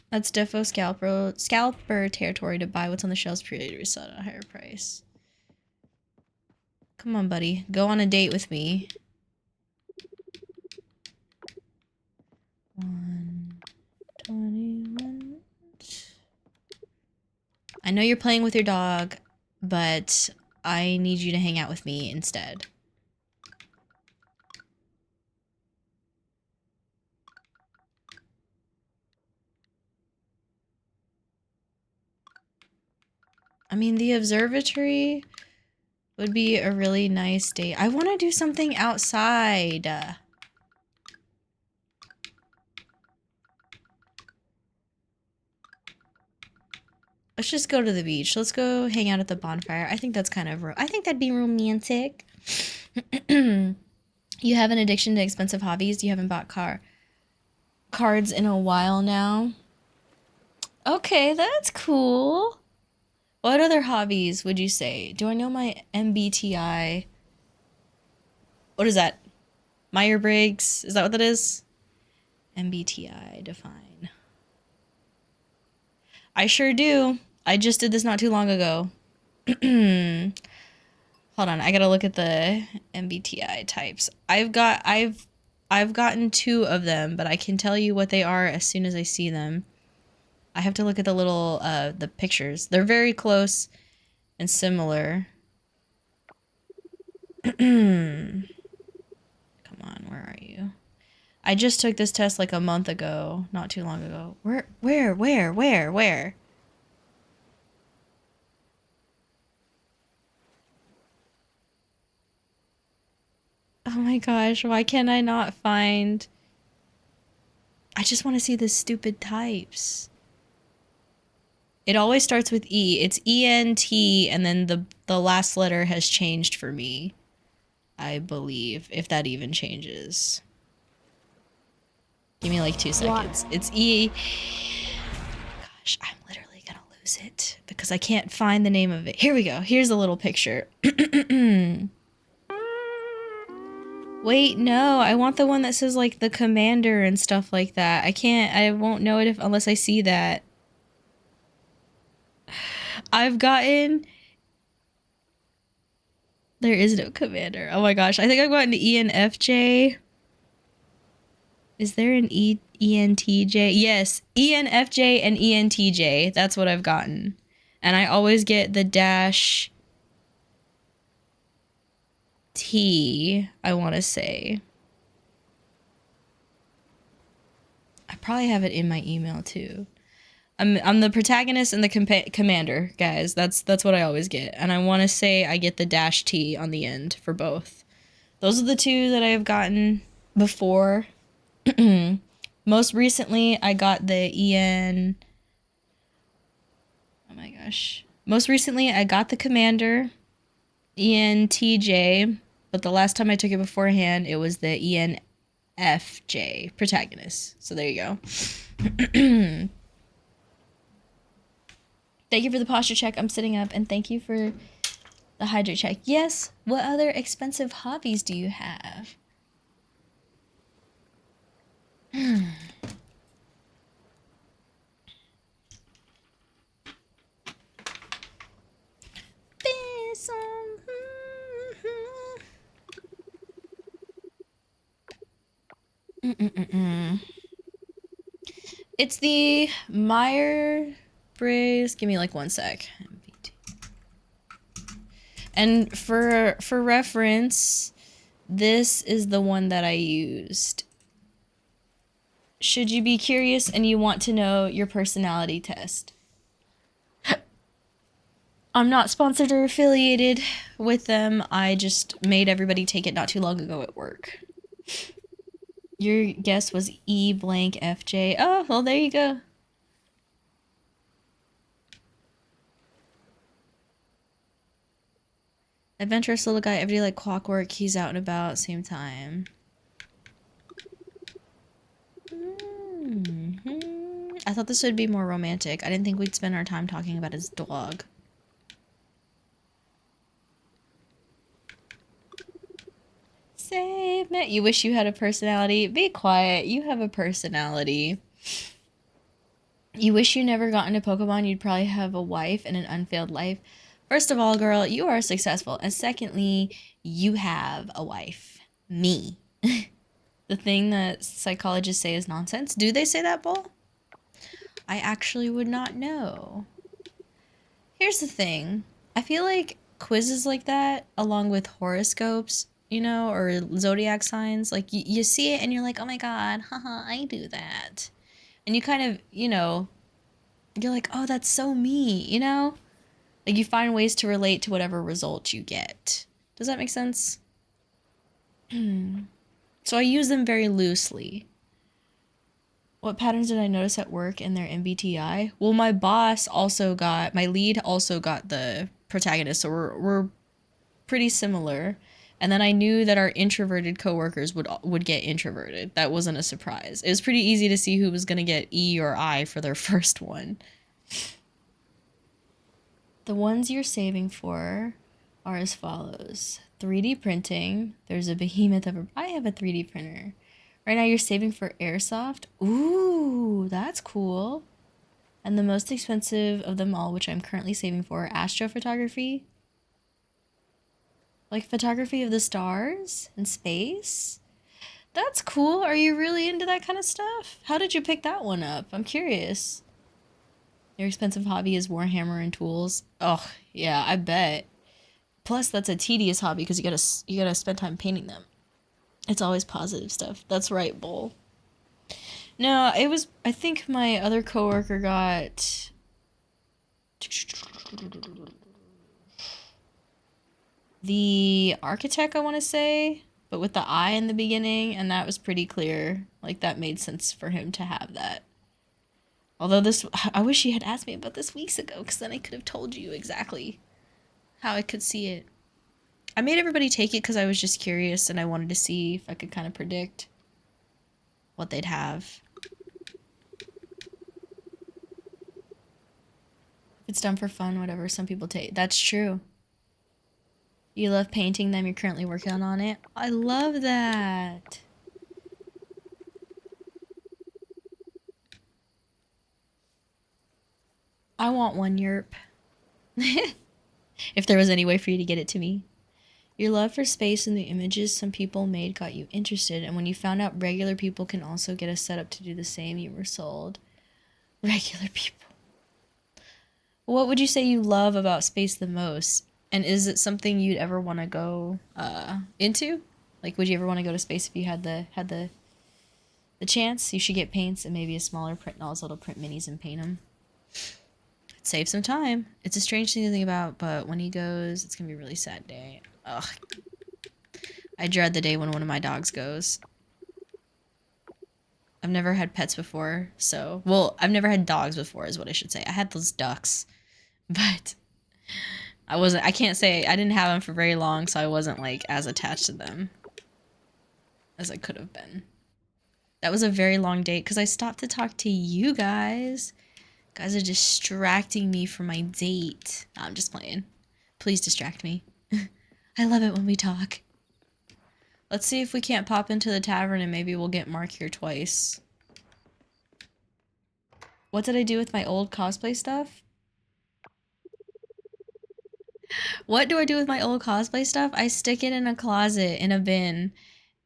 That's defo scalper territory to buy what's on the shelves purely to resell at a higher price. Come on, buddy. Go on a date with me. 121. I know you're playing with your dog, but I need you to hang out with me instead. I mean, the observatory would be a really nice date. I want to do something outside. Let's just go to the beach. Let's go hang out at the bonfire. I think that's kind of... I think that'd be romantic. You have an addiction to expensive hobbies. You haven't bought cards in a while now. Okay, that's cool. What other hobbies would you say? Do I know my MBTI? What is that? Myers-Briggs? Is that what that is? MBTI, define. I sure do. I just did this not too long ago. Hold on, I gotta look at the MBTI types. I've gotten 2 of them, but I can tell you what they are as soon as I see them. I have to look at the little the pictures. They're very close and similar. Come on, where are you? I just took this test like a month ago, not too long ago. Where? Oh my gosh, why can I not find... I just want to see the stupid types. It always starts with E. It's ENT, and then the last letter has changed for me. I believe, if that even changes. Give me like 2 seconds. What? It's E. Gosh, I'm literally gonna lose it because I can't find the name of it. Here we go. Here's a little picture. Wait, no, I want the one that says like the commander and stuff like that. I won't know it unless I see that. I've gotten... There is no commander. Oh my gosh, I think I've gotten ENFJ. Is there an ENTJ? Yes, ENFJ and ENTJ. That's what I've gotten. And I always get the dash T, I want to say. I probably have it in my email too. I'm the protagonist and the commander, guys. That's what I always get. And I want to say I get the dash T on the end for both. Those are the two that I have gotten before. Most recently, I got the EN. Oh my gosh. Most recently, I got the commander, ENTJ, but the last time I took it beforehand, it was the ENFJ, protagonist. So there you go. Thank you for the posture check. I'm sitting up, and thank you for the hydrate check. Yes, what other expensive hobbies do you have? It's the Myers-Briggs. Give me like 1 sec. And for reference, this is the one that I used. Should you be curious and you want to know your personality test? I'm not sponsored or affiliated with them. I just made everybody take it not too long ago at work. Your guess was E blank FJ. Oh, well, there you go. Adventurous little guy, every day like clockwork. He's out and about, same time. I thought this would be more romantic. I didn't think we'd spend our time talking about his dog. Save me. You wish you had a personality. Be quiet. You have a personality. You wish you never got into Pokemon. You'd probably have a wife and an unfailed life. First of all, girl, you are successful. And secondly, you have a wife. Me. The thing that psychologists say is nonsense. Do they say that, Bull? I actually would not know. Here's the thing. I feel like quizzes like that, along with horoscopes, you know, or zodiac signs, like you see it and you're like, oh my god, haha, I do that. And you kind of, you know, you're like, oh, that's so me, you know? Like you find ways to relate to whatever result you get. Does that make sense? So I use them very loosely. What patterns did I notice at work in their MBTI? Well, my lead also got the protagonist, so we're pretty similar. And then I knew that our introverted coworkers would get introverted. That wasn't a surprise. It was pretty easy to see who was gonna get E or I for their first one. The ones you're saving for are as follows. 3D printing. There's a behemoth of I have a 3D printer. Right now you're saving for airsoft. Ooh, that's cool. And the most expensive of them all, which I'm currently saving for, astrophotography. Like photography of the stars and space. That's cool. Are you really into that kind of stuff? How did you pick that one up? I'm curious. Your expensive hobby is Warhammer and tools. Oh, yeah, I bet. Plus, that's a tedious hobby because you gotta spend time painting them. It's always positive stuff. That's right, Bull. No, it was, I think my other coworker got the architect, I want to say, but with the I in the beginning, and that was pretty clear. Like, that made sense for him to have that. Although I wish you had asked me about this weeks ago, because then I could have told you exactly how I could see it. I made everybody take it because I was just curious and I wanted to see if I could kind of predict what they'd have. If it's done for fun, whatever, some people take. That's true. You love painting them, you're currently working on it. I love that. I want one, yerp. If there was any way for you to get it to me. Your love for space and the images some people made got you interested, and when you found out regular people can also get a setup to do the same, you were sold. Regular people. What would you say you love about space the most? And is it something you'd ever want to go into? Like, would you ever want to go to space if you had the chance? You should get paints and maybe a smaller print nozzle to print minis and paint them. Save some time. It's a strange thing to think about, but when he goes, it's gonna be a really sad day. Ugh. I dread the day when one of my dogs goes. I've never had pets before, so... Well, I've never had dogs before is what I should say. I had those ducks, but... I can't say... I didn't have them for very long, so I wasn't, like, as attached to them as I could have been. That was a very long date, because I stopped to talk to you guys. You guys are distracting me from my date. No, I'm just playing. Please distract me. I love it when we talk. Let's see if we can't pop into the tavern and maybe we'll get Mark here twice. What did I do with my old cosplay stuff? What do I do with my old cosplay stuff? I stick it in a closet, in a bin,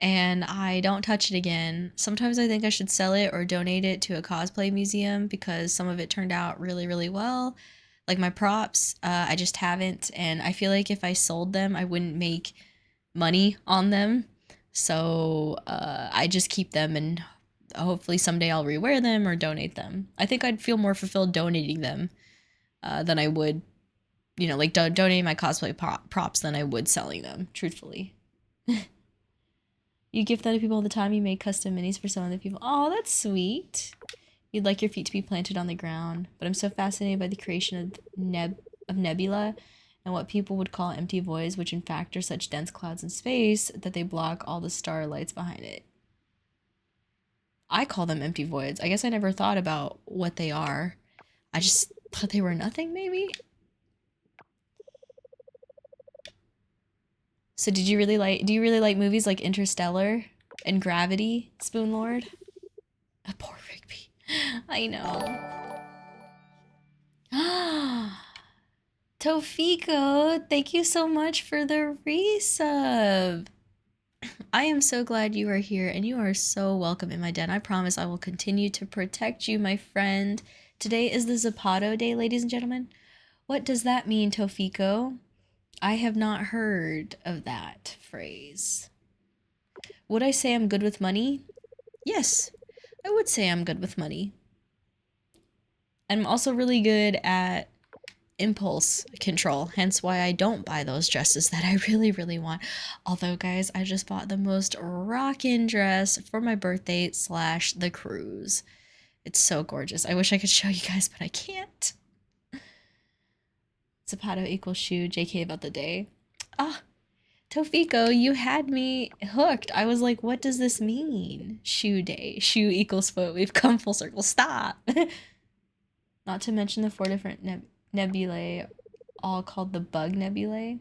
and I don't touch it again. Sometimes I think I should sell it or donate it to a cosplay museum because some of it turned out really, really well. Like my props, I just haven't, and I feel like if I sold them, I wouldn't make money on them. So I just keep them and hopefully someday I'll rewear them or donate them. I think I'd feel more fulfilled donating them than I would, you know, like donating my cosplay props than I would selling them, truthfully. You gift that to people all the time. You make custom minis for some other people. Oh, that's sweet. You'd like your feet to be planted on the ground, but I'm so fascinated by the creation of nebula and what people would call empty voids, which in fact are such dense clouds in space that they block all the starlights behind it. I call them empty voids. I guess I never thought about what they are. I just thought they were nothing, maybe? So do you really like movies like Interstellar and Gravity, Spoon Lord? A poor Rigby. I know. Tofiko, thank you so much for the resub. I am so glad you are here and you are so welcome in my den. I promise I will continue to protect you, my friend. Today is the Zapato Day, ladies and gentlemen. What does that mean, Tofiko? I have not heard of that phrase. Would I say I'm good with money? Yes, I would say I'm good with money. I'm also really good at impulse control, hence why I don't buy those dresses that I really, really want. Although, guys, I just bought the most rockin' dress for my birthday / the cruise. It's so gorgeous. I wish I could show you guys, but I can't. Zapato equals shoe, JK about the day. Ah, Tofiko, you had me hooked. I was like, what does this mean? Shoe day. Shoe equals foot. We've come full circle. Stop. Not to mention the 4 different nebulae, all called the bug nebulae.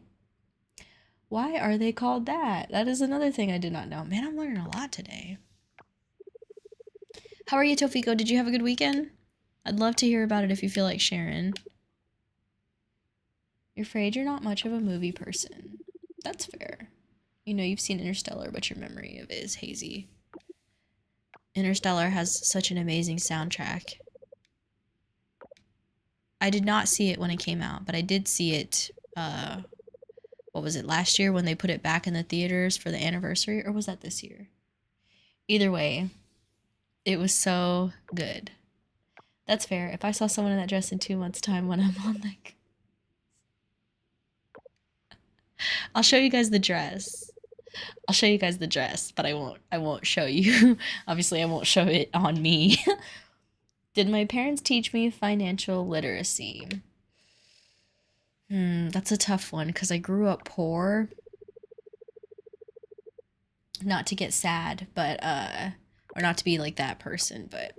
Why are they called that? That is another thing I did not know. Man, I'm learning a lot today. How are you, Tofiko? Did you have a good weekend? I'd love to hear about it if you feel like sharing. You're afraid you're not much of a movie person. That's fair. You know, you've seen Interstellar, but your memory of it is hazy. Interstellar has such an amazing soundtrack. I did not see it when it came out, but I did see it, what was it, last year when they put it back in the theaters for the anniversary? Or was that this year? Either way, it was so good. That's fair. If I saw someone in that dress in 2 months' time when I'm on, like... I'll show you guys the dress. I'll show you guys the dress, but I won't show you. Obviously, I won't show it on me. Did my parents teach me financial literacy? That's a tough one because I grew up poor. Not to get sad, but or not to be like that person, but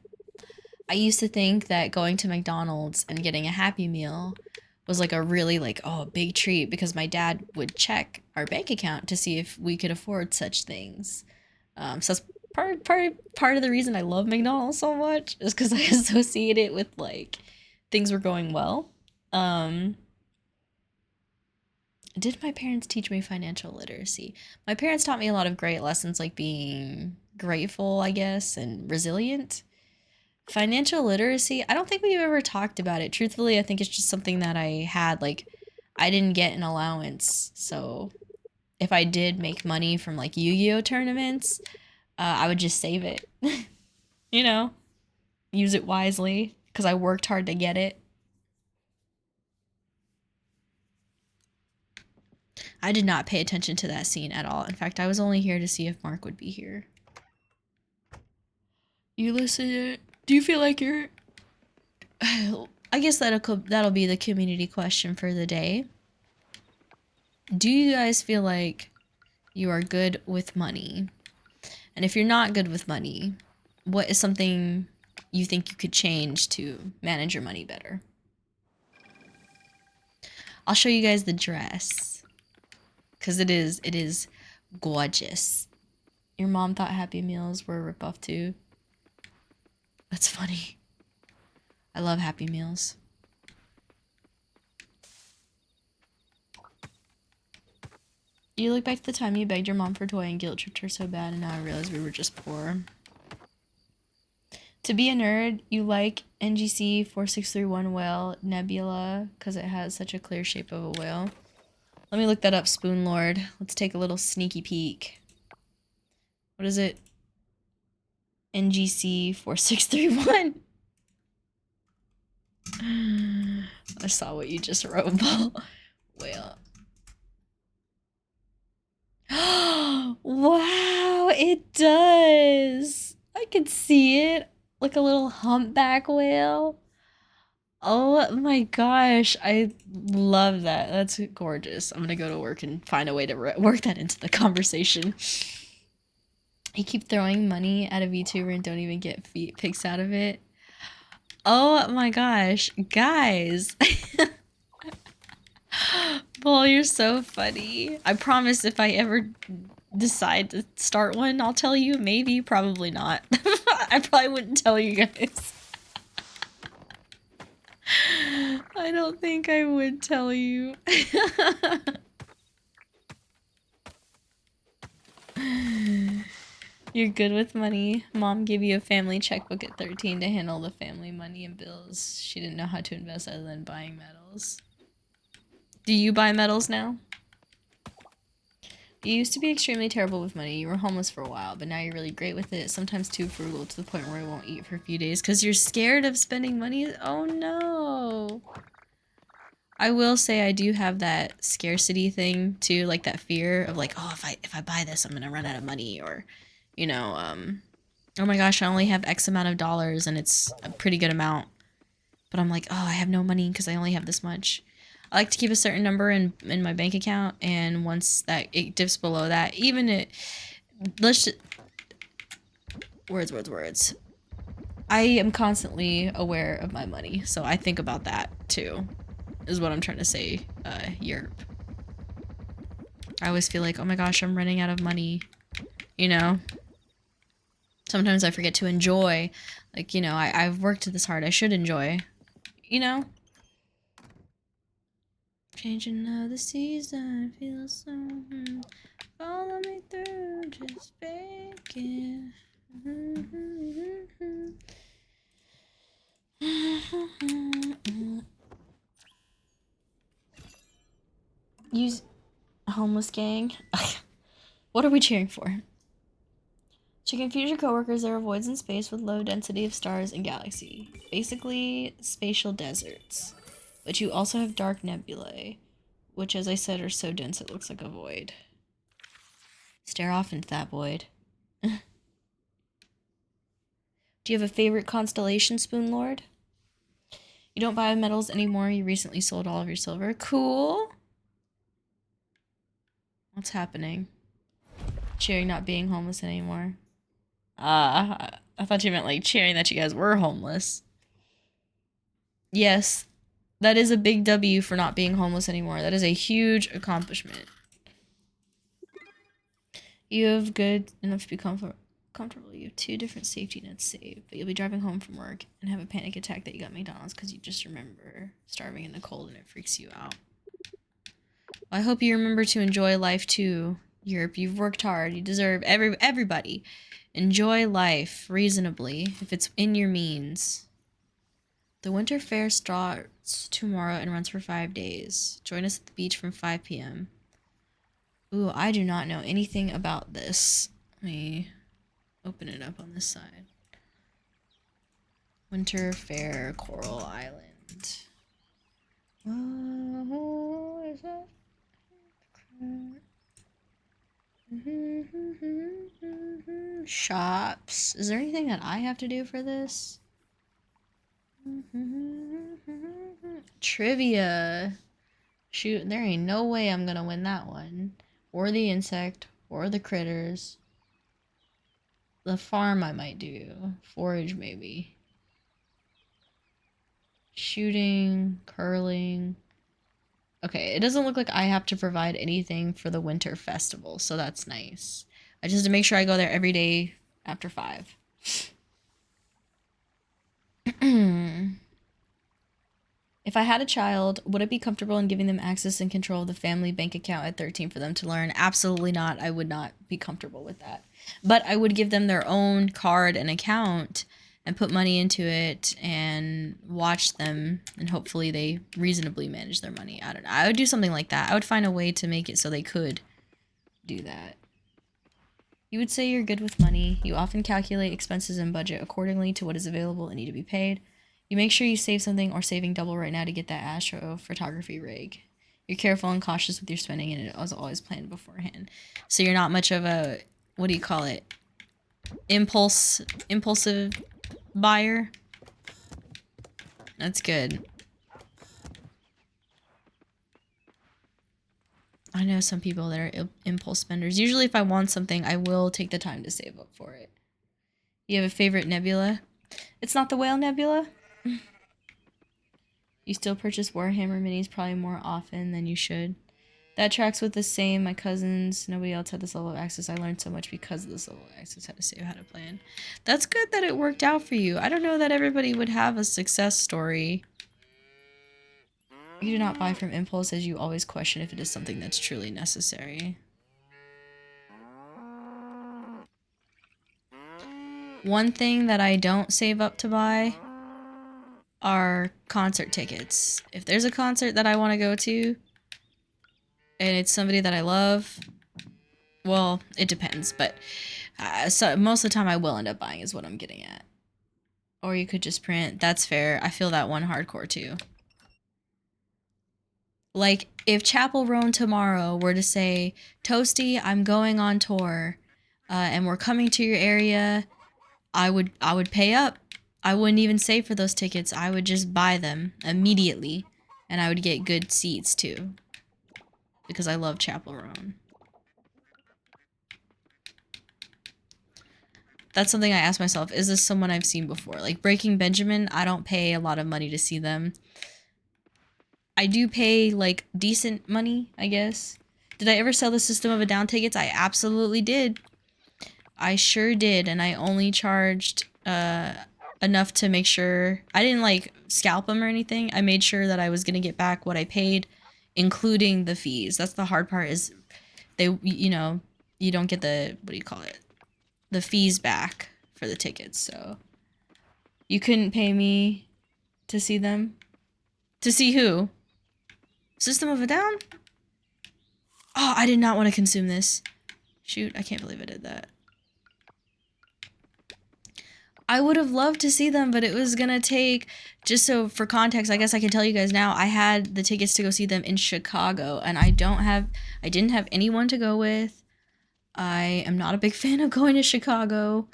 I used to think that going to McDonald's and getting a Happy Meal was like a really like, oh, big treat because my dad would check our bank account to see if we could afford such things. So that's part of the reason I love McDonald's so much is because I associate it with like things were going well. Did my parents teach me financial literacy? My parents taught me a lot of great lessons like being grateful, I guess, and resilient. Financial literacy, I don't think we've ever talked about it. Truthfully, I think it's just something that I had. Like, I didn't get an allowance. So if I did make money from like Yu-Gi-Oh tournaments, I would just save it. You know, use it wisely. because I worked hard to get it. I did not pay attention to that scene at all. In fact, I was only here to see if Mark would be here. You listen. Do you feel like you're... I guess that'll be the community question for the day. Do you guys feel like you are good with money? And if you're not good with money, what is something you think you could change to manage your money better? I'll show you guys the dress, because it is gorgeous. Your mom thought Happy Meals were a ripoff too. That's funny. I love Happy Meals. You look back to the time you begged your mom for a toy and guilt tripped her so bad, and now I realize we were just poor. To be a nerd, you like NGC 4631 whale nebula because it has such a clear shape of a whale. Let me look that up, Spoon Lord. Let's take a little sneaky peek. What is it? NGC 4631. I saw what you just wrote, Paul. Whale. Wow, it does. I could see it. Like a little humpback whale. Oh my gosh, I love that. That's gorgeous. I'm gonna go to work and find a way to work that into the conversation. You keep throwing money at a VTuber and don't even get pics out of it. Oh my gosh, guys. Paul, you're so funny. I promise if I ever decide to start one, I'll tell you. Maybe, probably not. I probably wouldn't tell you guys. I don't think I would tell you. You're good with money. Mom gave you a family checkbook at 13 to handle the family money and bills. She didn't know how to invest other than buying medals. Do you buy medals now? You used to be extremely terrible with money. You were homeless for a while, but now you're really great with it. Sometimes too frugal to the point where you won't eat for a few days because you're scared of spending money. Oh no. I will say I do have that scarcity thing too, like that fear of like, oh, if I buy this, I'm gonna run out of money, or, you know, oh my gosh, I only have X amount of dollars and it's a pretty good amount, but I'm like, oh, I have no money because I only have this much. I like to keep a certain number in my bank account, and once that it dips below that, even it, let's just, words. I am constantly aware of my money, so I think about that too, is what I'm trying to say, Yerp. I always feel like, oh my gosh, I'm running out of money, you know? Sometimes I forget to enjoy, like, you know, I've worked this hard, I should enjoy, you know? Changing of the season, feels so, follow me through, just fake it. Use homeless gang. What are we cheering for? To confuse your coworkers, there are voids in space with low density of stars and galaxy. Basically, spatial deserts. But you also have dark nebulae, which, as I said, are so dense it looks like a void. Stare off into that void. Do you have a favorite constellation, Spoon Lord? You don't buy metals anymore. You recently sold all of your silver. Cool. What's happening? Cheering not being homeless anymore. I thought you meant like cheering that you guys were homeless. Yes, that is a big W for not being homeless anymore. That is a huge accomplishment. You have good enough to be comfortable. You have 2 different safety nets saved, but you'll be driving home from work and have a panic attack that you got McDonald's because you just remember starving in the cold and it freaks you out. Well, I hope you remember to enjoy life too, Europe. You've worked hard. You deserve everybody. Enjoy life reasonably if it's in your means. The winter fair starts tomorrow and runs for 5 days. Join us at the beach from 5 p.m. Ooh, I do not know anything about this. Let me open it up on this side. Winter Fair, Coral Island. Oh, is that? Shops. Is there anything that I have to do for this? Trivia. Shoot, there ain't no way I'm gonna win that one. Or the insect, or the critters. The farm I might do. Forage maybe. Shooting, curling. Okay, it doesn't look like I have to provide anything for the winter festival, so that's nice. I just have to make sure I go there every day after 5. If I had a child, would I be comfortable in giving them access and control of the family bank account at 13 for them to learn? Absolutely not. I would not be comfortable with that. But I would give them their own card and account and put money into it and watch them, and hopefully they reasonably manage their money. I don't know. I would do something like that. I would find a way to make it so they could do that. You would say you're good with money. You often calculate expenses and budget accordingly to what is available and need to be paid. You make sure you save something or saving double right now to get that astrophotography rig. You're careful and cautious with your spending, and it was always planned beforehand. So you're not much of a, what do you call it? Impulsive buyer. That's good. I know some people that are impulse spenders. Usually if I want something, I will take the time to save up for it. You have a favorite nebula? It's not the whale nebula. You still purchase Warhammer minis probably more often than you should. That tracks with the same. My cousins, nobody else had this level of access. I learned so much because of this level of access, how to save, how to plan. That's good that it worked out for you. I don't know that everybody would have a success story. You do not buy from impulse, as you always question if it is something that's truly necessary. One thing that I don't save up to buy are concert tickets. If there's a concert that I want to go to, and it's somebody that I love, well, it depends, but so most of the time I will end up buying is what I'm getting at. Or you could just print. That's fair. I feel that one hardcore too. Like, if Chapel Roan tomorrow were to say, Toasty, I'm going on tour, and we're coming to your area, I would pay up. I wouldn't even save for those tickets. I would just buy them immediately, and I would get good seats too, because I love Chapel Roan. That's something I ask myself, is this someone I've seen before? Like Breaking Benjamin, I don't pay a lot of money to see them. I do pay, like, decent money, I guess. Did I ever sell the System of a Down tickets? I absolutely did. I sure did, and I only charged enough to make sure... I didn't, like, scalp them or anything. I made sure that I was going to get back what I paid, including the fees. That's the hard part, is they, you know, you don't get the, what do you call it? The fees back for the tickets, so... You couldn't pay me to see them? To see who? System of a Down? Oh, I did not want to consume this. Shoot, I can't believe I did that. I would have loved to see them, but it was gonna take, just so for context, I guess I can tell you guys now, I had the tickets to go see them in Chicago, and I didn't have anyone to go with. I am not a big fan of going to Chicago.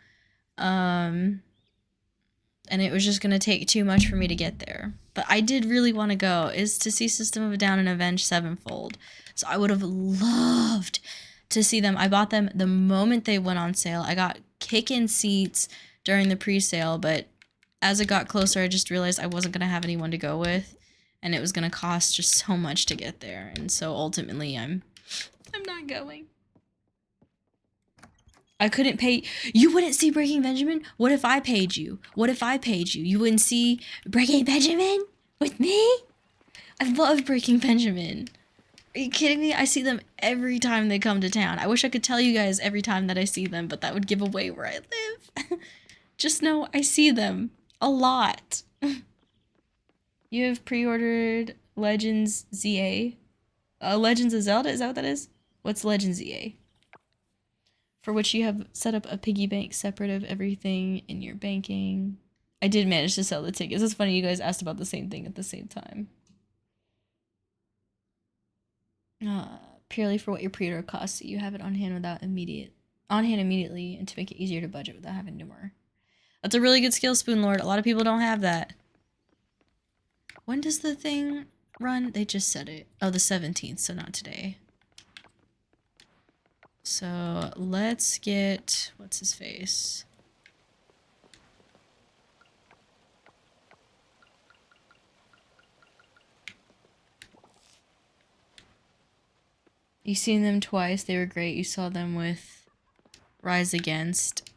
And it was just gonna take too much for me to get there. But I did really want to go, is to see System of a Down and Avenged Sevenfold. So I would have loved to see them. I bought them the moment they went on sale. I got kick-in seats during the pre-sale, but as it got closer, I just realized I wasn't gonna have anyone to go with, and it was gonna cost just so much to get there. And so ultimately, I'm not going. I couldn't pay. You wouldn't see Breaking Benjamin? What if I paid you? What if I paid you? You wouldn't see Breaking Benjamin with me? I love Breaking Benjamin. Are you kidding me? I see them every time they come to town. I wish I could tell you guys every time that I see them, but that would give away where I live. Just know I see them a lot. You have pre-ordered Legends ZA? Legends of Zelda? Is that what that is? What's Legends ZA? For which you have set up a piggy bank separate of everything in your banking. I did manage to sell the tickets. It's funny you guys asked about the same thing at the same time. Purely for what your pre-order costs, so you have it on hand immediately, and to make it easier to budget without having to do more. That's a really good skill, Spoon Lord. A lot of people don't have that. When does the thing run? They just said it. Oh, the 17th, so not today. So let's get, what's his face? You've seen them twice. They were great. You saw them with Rise Against.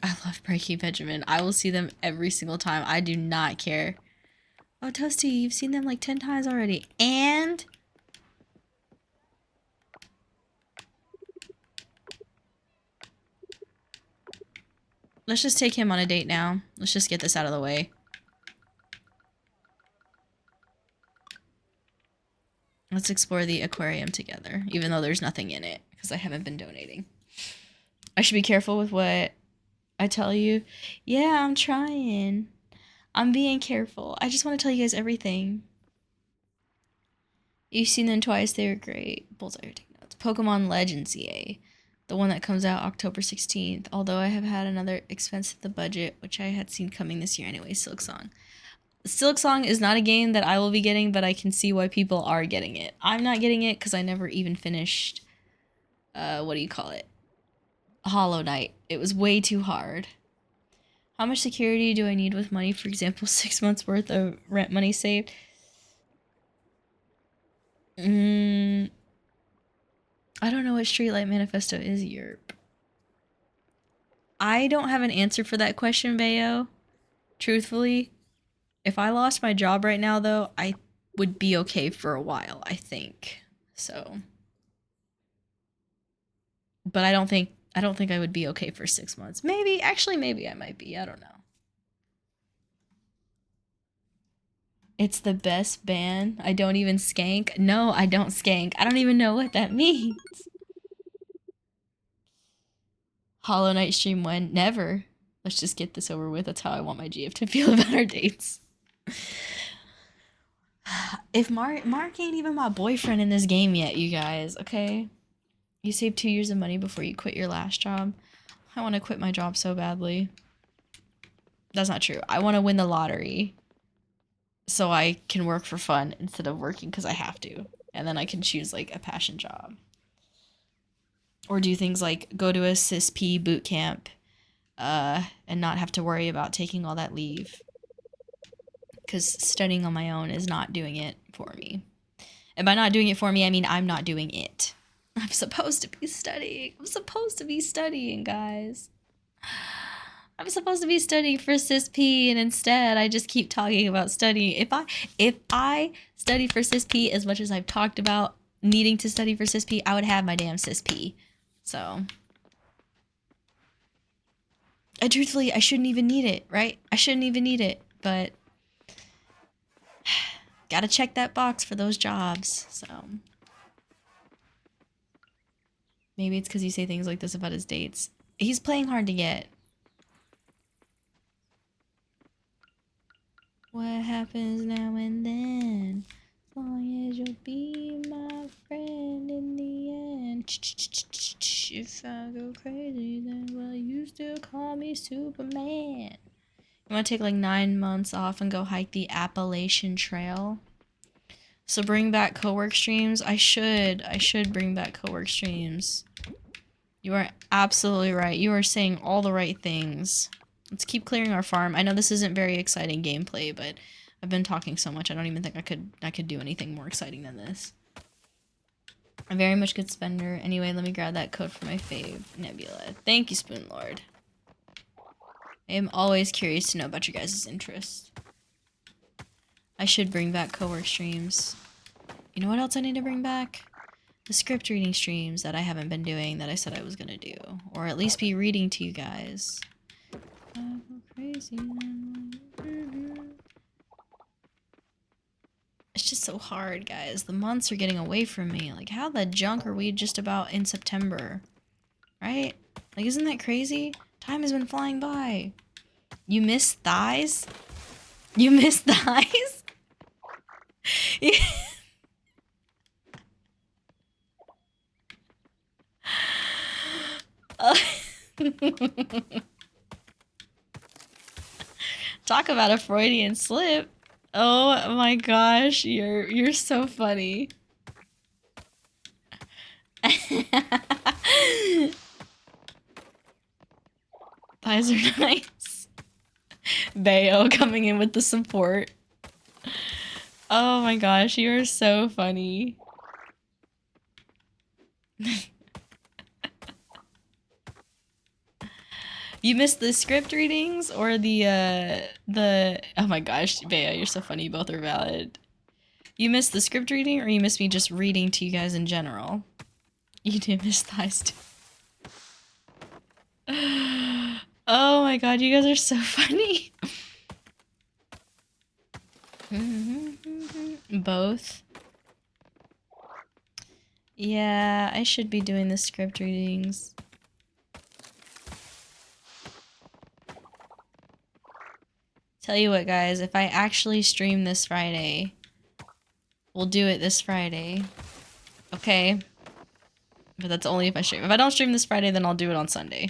I love Breaking Benjamin. I will see them every single time. I do not care. Oh, Toasty, you've seen them like 10 times already. And... let's just take him on a date now. Let's just get this out of the way. Let's explore the aquarium together, even though there's nothing in it, because I haven't been donating. I should be careful with what I tell you. Yeah, I'm trying. I'm being careful. I just want to tell you guys everything. You've seen them twice. They were great. Bullseye, take notes. Pokemon Legends EA. The one that comes out October 16th. Although I have had another expense at the budget, which I had seen coming this year anyway, Silksong. Silksong is not a game that I will be getting, but I can see why people are getting it. I'm not getting it because I never even finished, what do you call it? Hollow Knight. It was way too hard. How much security do I need with money? For example, 6 months worth of rent money saved. I don't know what Streetlight Manifesto is, Yerp. I don't have an answer for that question, Bayo. Truthfully. If I lost my job right now, though, I would be okay for a while, I think. So. But I don't think I would be okay for 6 months. Maybe, actually, maybe I might be. I don't know. It's the best ban. I don't even skank. No, I don't skank. I don't even know what that means. Hollow Knight stream when? Never. Let's just get this over with. That's how I want my GF to feel about our dates. If Mark ain't even my boyfriend in this game yet, you guys, okay? You saved 2 years of money before you quit your last job. I want to quit my job so badly. That's not true. I want to win the lottery so I can work for fun instead of working because I have to. And then I can choose like a passion job. Or do things like go to a CISP boot camp and not have to worry about taking all that leave. Because studying on my own is not doing it for me. And by not doing it for me, I mean I'm not doing it. I'm supposed to be studying. I'm supposed to be studying, guys. I'm supposed to be studying for CISP, and instead I just keep talking about studying. If I study for CISP as much as I've talked about needing to study for CISP, I would have my damn CISP. So, truthfully, I shouldn't even need it, right? I shouldn't even need it, but gotta check that box for those jobs, so. Maybe it's because you say things like this about his dates. He's playing hard to get. What happens now and then? As long as you'll be my friend in the end. If I go crazy, then will you still call me Superman? You want to take like 9 months off and go hike the Appalachian Trail? So bring back co-work streams? I should bring back co-work streams. You are absolutely right. You are saying all the right things. Let's keep clearing our farm. I know this isn't very exciting gameplay, but I've been talking so much. I don't even think I could do anything more exciting than this. I'm very much good spender. Anyway, let me grab that code for my fave, Nebula. Thank you, Spoon Lord. I am always curious to know about your guys' interests. I should bring back co-work streams. You know what else I need to bring back? The script reading streams that I haven't been doing that I said I was gonna do. Or at least be reading to you guys. I go crazy. It's just so hard, guys. The months are getting away from me. Like, how the junk are we just about in September? Right? Like, isn't that crazy? Time has been flying by. You miss thighs? You miss thighs? Talk about a Freudian slip. Oh my gosh, you're so funny. Thighs are nice. Bayo coming in with the support. Oh my gosh, you are so funny. You missed the script readings or oh my gosh, Bea, you're so funny. Both are valid. You missed the script reading or you missed me just reading to you guys in general? You did miss thighs too. Oh my god, you guys are so funny. Both. Yeah, I should be doing the script readings. Tell you what, guys, if I actually stream this Friday, we'll do it this Friday. Okay? But that's only if I stream. If I don't stream this Friday, then I'll do it on Sunday.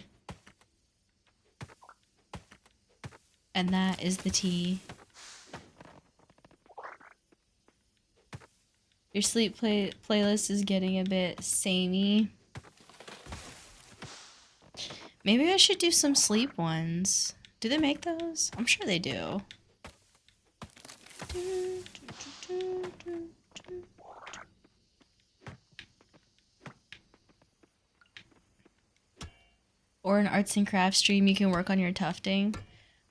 And that is the tea. Your sleep playlist is getting a bit samey. Maybe I should do some sleep ones. Do they make those? I'm sure they do. Or an arts and crafts stream, you can work on your tufting.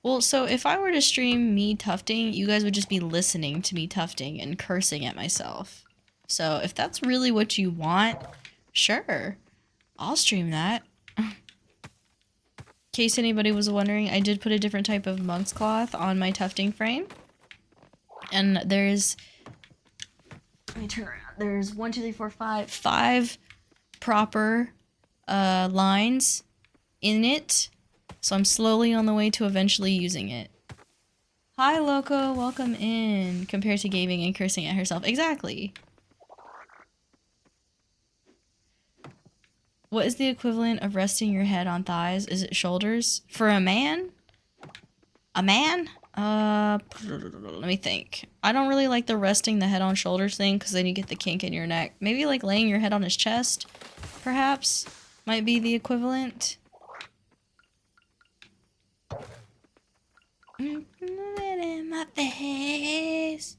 Well, so if I were to stream me tufting, you guys would just be listening to me tufting and cursing at myself. So if that's really what you want, sure, I'll stream that. In case anybody was wondering, I did put a different type of monk's cloth on my tufting frame. And there's, let me turn around. There's 1, 2, 3, 4, 5 proper lines in it. So I'm slowly on the way to eventually using it. Hi, Loco, welcome in. Compared to gaming and cursing at herself. Exactly. What is the equivalent of resting your head on thighs? Is it shoulders? For a man? A man? Let me think. I don't really like the resting the head on shoulders thing because then you get the kink in your neck. Maybe like laying your head on his chest, perhaps, might be the equivalent. In my face.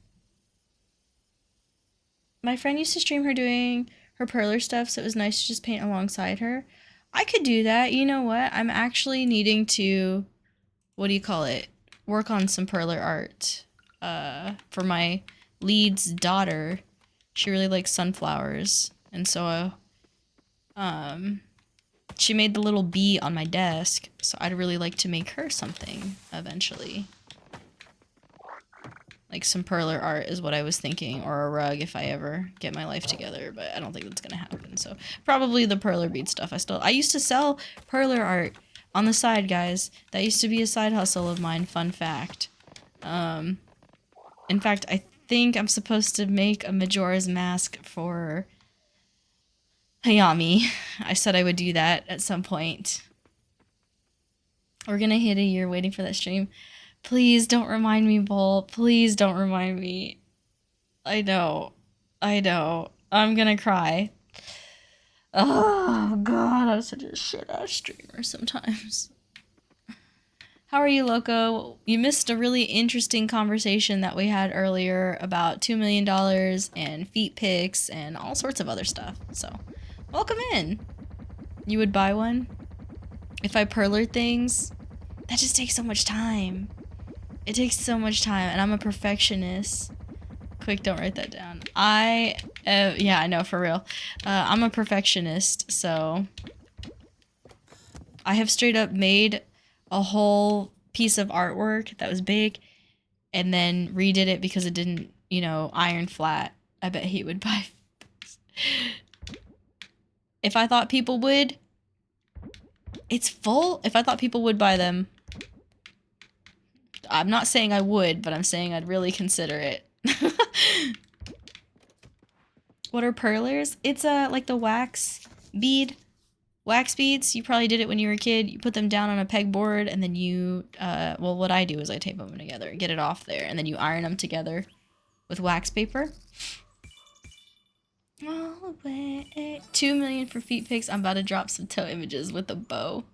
My friend used to stream her doing her perler stuff, so it was nice to just paint alongside her. I could do that. You know what? I'm actually needing to, what do you call it? Work on some perler art. For my lead's daughter. She really likes sunflowers. And so, she made the little bee on my desk, so I'd really like to make her something eventually. Like some perler art is what I was thinking, or a rug if I ever get my life together, but I don't think that's gonna happen. So probably the perler bead stuff. I used to sell perler art on the side, guys. That used to be a side hustle of mine, fun fact. In fact, I think I'm supposed to make a Majora's Mask for Hayami. I said I would do that at some point. We're gonna hit a year waiting for that stream. Please don't remind me, Bull. Please don't remind me. I know. I know. I'm gonna cry. Oh, God. I'm such a shit-ass streamer sometimes. How are you, Loco? You missed a really interesting conversation that we had earlier about $2 million and feet pics and all sorts of other stuff. So, welcome in. You would buy one? If I perler things? That just takes so much time. It takes so much time, and I'm a perfectionist. Quick, don't write that down. Yeah, I know, for real. I'm a perfectionist, so I have straight up made a whole piece of artwork that was big, and then redid it because it didn't, you know, iron flat. I bet he would buy. If I thought people would, it's full. If I thought people would buy them, I'm not saying I would, but I'm saying I'd really consider it. What are perlers? It's like the wax beads. You probably did it when you were a kid. You put them down on a pegboard, and then you well, what I do is I tape them together, get it off there, and then you iron them together with wax paper. Oh, wait. 2 million for feet pics. I'm about to drop some toe images with a bow.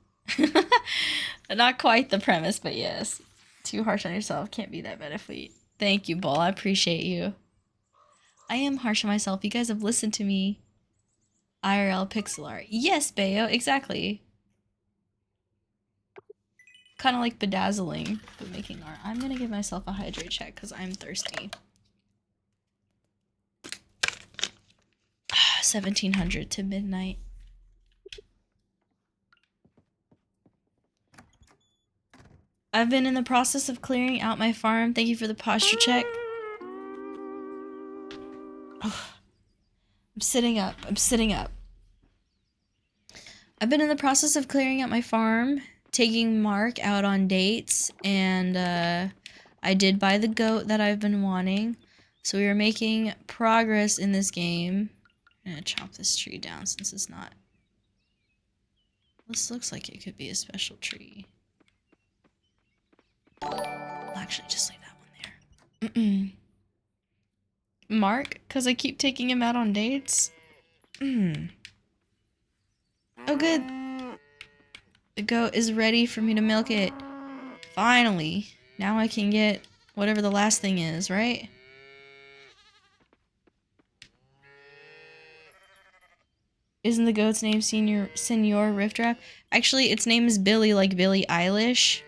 Not quite the premise, but yes. Too harsh on yourself. Can't be that bad a feet. Thank you, Bull. I appreciate you. I am harsh on myself. You guys have listened to me. IRL pixel art. Yes, Bayo, exactly. Kind of like bedazzling, but making art. I'm gonna give myself a hydrate check because I'm thirsty. 1700 to midnight. I've been in the process of clearing out my farm. Thank you for the posture check. Oh, I'm sitting up. I'm sitting up. I've been in the process of clearing out my farm, taking Mark out on dates, and I did buy the goat that I've been wanting. So we are making progress in this game. I'm gonna chop this tree down since it's not. This looks like it could be a special tree. I'll actually just leave that one there. Mark, because I keep taking him out on dates. Oh, good. The goat is ready for me to milk it. Finally. Now I can get whatever the last thing is, right? Isn't the goat's name Senor Rift Rap? Actually, its name is Billy, like Billie Eilish.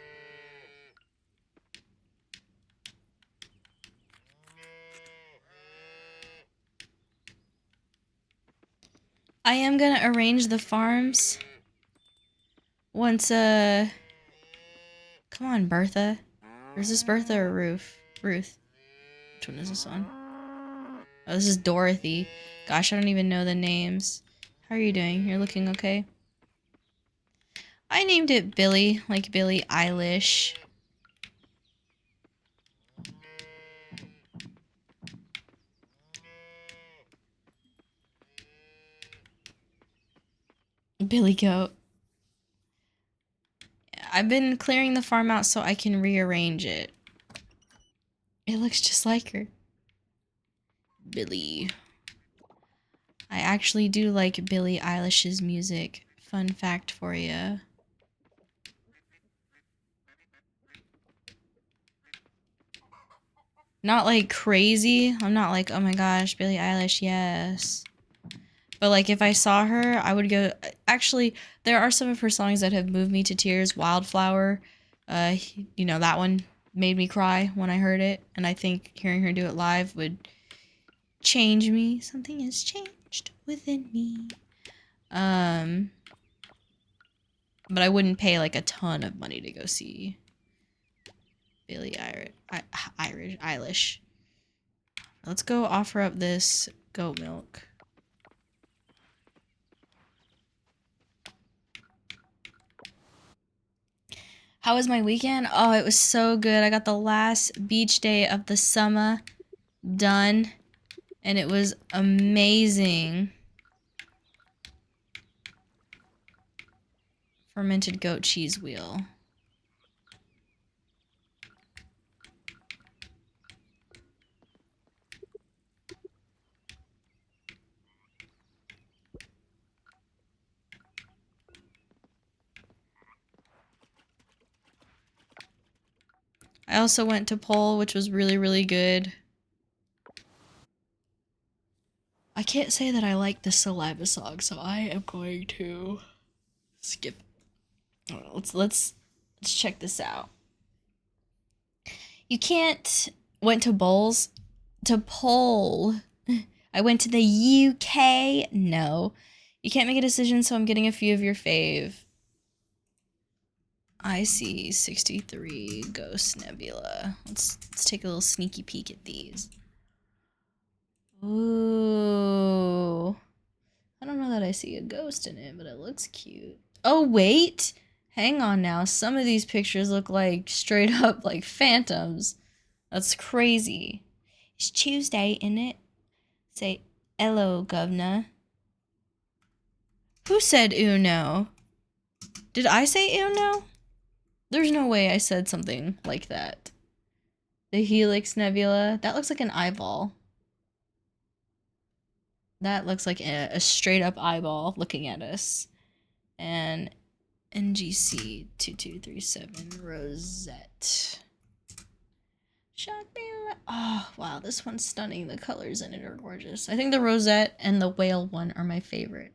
I am gonna arrange the farms once, come on, Bertha. Or is this Bertha or Ruth? Ruth. Which one is this one? Oh, this is Dorothy. Gosh, I don't even know the names. How are you doing? You're looking okay? I named it Billy, like Billie Eilish. Billy Goat. I've been clearing the farm out so I can rearrange it. It looks just like her. Billy. I actually do like Billie Eilish's music. Fun fact for you. Not like crazy. I'm not like, oh my gosh, Billie Eilish, yes. But like if I saw her, I would go. Actually, there are some of her songs that have moved me to tears. Wildflower, you know, that one made me cry when I heard it, and I think hearing her do it live would change me. Something has changed within me. But I wouldn't pay like a ton of money to go see Billie Eilish. Let's go offer up this goat milk. How was my weekend? Oh, it was so good. I got the last beach day of the summer done, and it was amazing. Fermented goat cheese wheel. I also went to Pole, which was really, really good. I can't say that I like the saliva song, so I am going to skip. Let's check this out. You can't went to bowls to Pole. I went to the UK. No, you can't make a decision, so I'm getting a few of your fave. I see 63 Ghost Nebula. Let's take a little sneaky peek at these. Ooh. I don't know that I see a ghost in it, but it looks cute. Oh, wait. Hang on now. Some of these pictures look like straight up like phantoms. That's crazy. It's Tuesday, isn't it? Say, hello, governor. Who said Uno? Did I say Uno? There's no way I said something like that. The Helix Nebula. That looks like an eyeball. That looks like a straight up eyeball looking at us. And NGC 2237 Rosette. Shock me. Oh, wow. This one's stunning. The colors in it are gorgeous. I think the Rosette and the whale one are my favorite.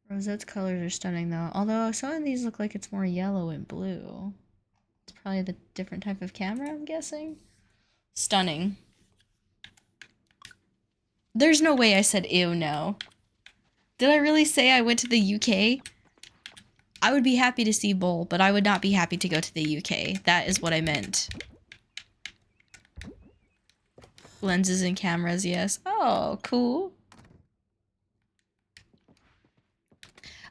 Rosette's colors are stunning though. Although some of these look like it's more yellow and blue. It's probably the different type of camera, I'm guessing. Stunning. There's no way I said ew no. Did I really say I went to the UK? I would be happy to see Bull, but I would not be happy to go to the UK. That is what I meant. Lenses and cameras, yes. Oh, cool.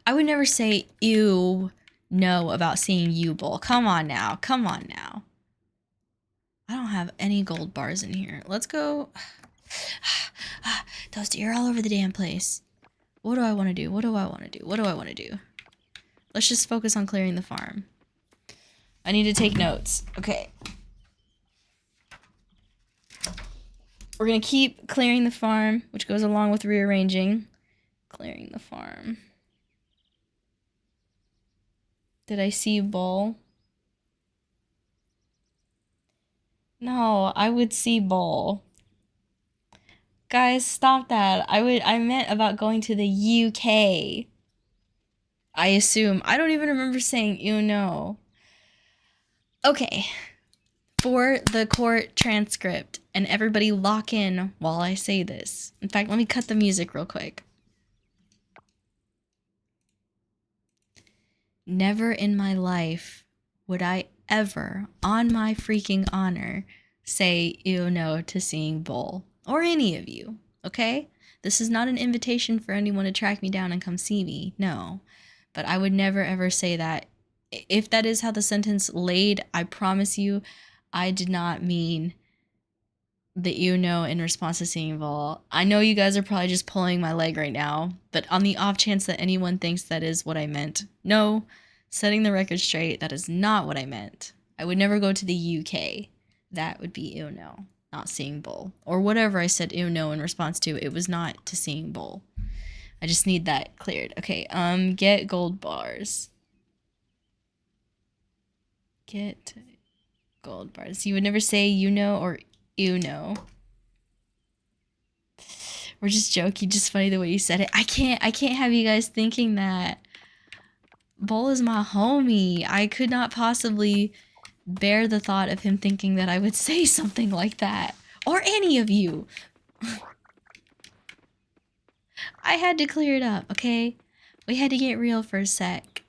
I would never say ew no about seeing you, Bull. Come on now. Come on now. I don't have any gold bars in here. Let's go. Toasty, you're all over the damn place. What do I want to do? What do I want to do? What do I want to do? Let's just focus on clearing the farm. I need to take notes. Okay. We're going to keep clearing the farm, which goes along with rearranging. Clearing the farm. Did I see Bull? No, I would see Bull. Guys, stop that. I meant about going to the UK. I assume. I don't even remember saying you know. Okay. For the court transcript, and everybody lock in while I say this. In fact, let me cut the music real quick. Never in my life would I ever, on my freaking honor, say you know to seeing Bull. Or any of you, okay? This is not an invitation for anyone to track me down and come see me, no. But I would never ever say that. If that is how the sentence laid, I promise you, I did not mean that you know in response to seeing Bull. I know you guys are probably just pulling my leg right now, but on the off chance that anyone thinks that is what I meant, no, setting the record straight, that is not what I meant. I would never go to the UK. That would be you know, not seeing Bull. Or whatever I said you know in response to, it was not to seeing Bull. I just need that cleared. Okay, get gold bars. Get gold bars. You would never say you know or you know. We're just joking, just funny the way you said it. I can't have you guys thinking that. Bull is my homie. I could not possibly bear the thought of him thinking that I would say something like that. Or any of you. I had to clear it up, okay? We had to get real for a sec.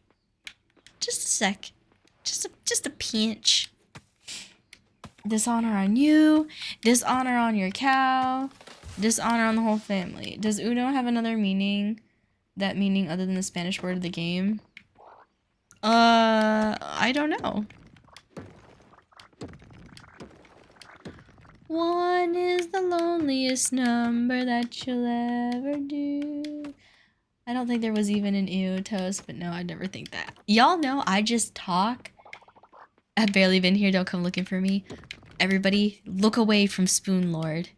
Just a sec. Just a pinch. Dishonor on you. Dishonor on your cow. Dishonor on the whole family. Does Uno have another meaning? That meaning other than the Spanish word of the game? I don't know. One is the loneliest number that you'll ever do. I don't think there was even an ew toast, but no, I'd never think that. Y'all know I just talk. I've barely been here, don't come looking for me. Everybody, look away from Spoon Lord.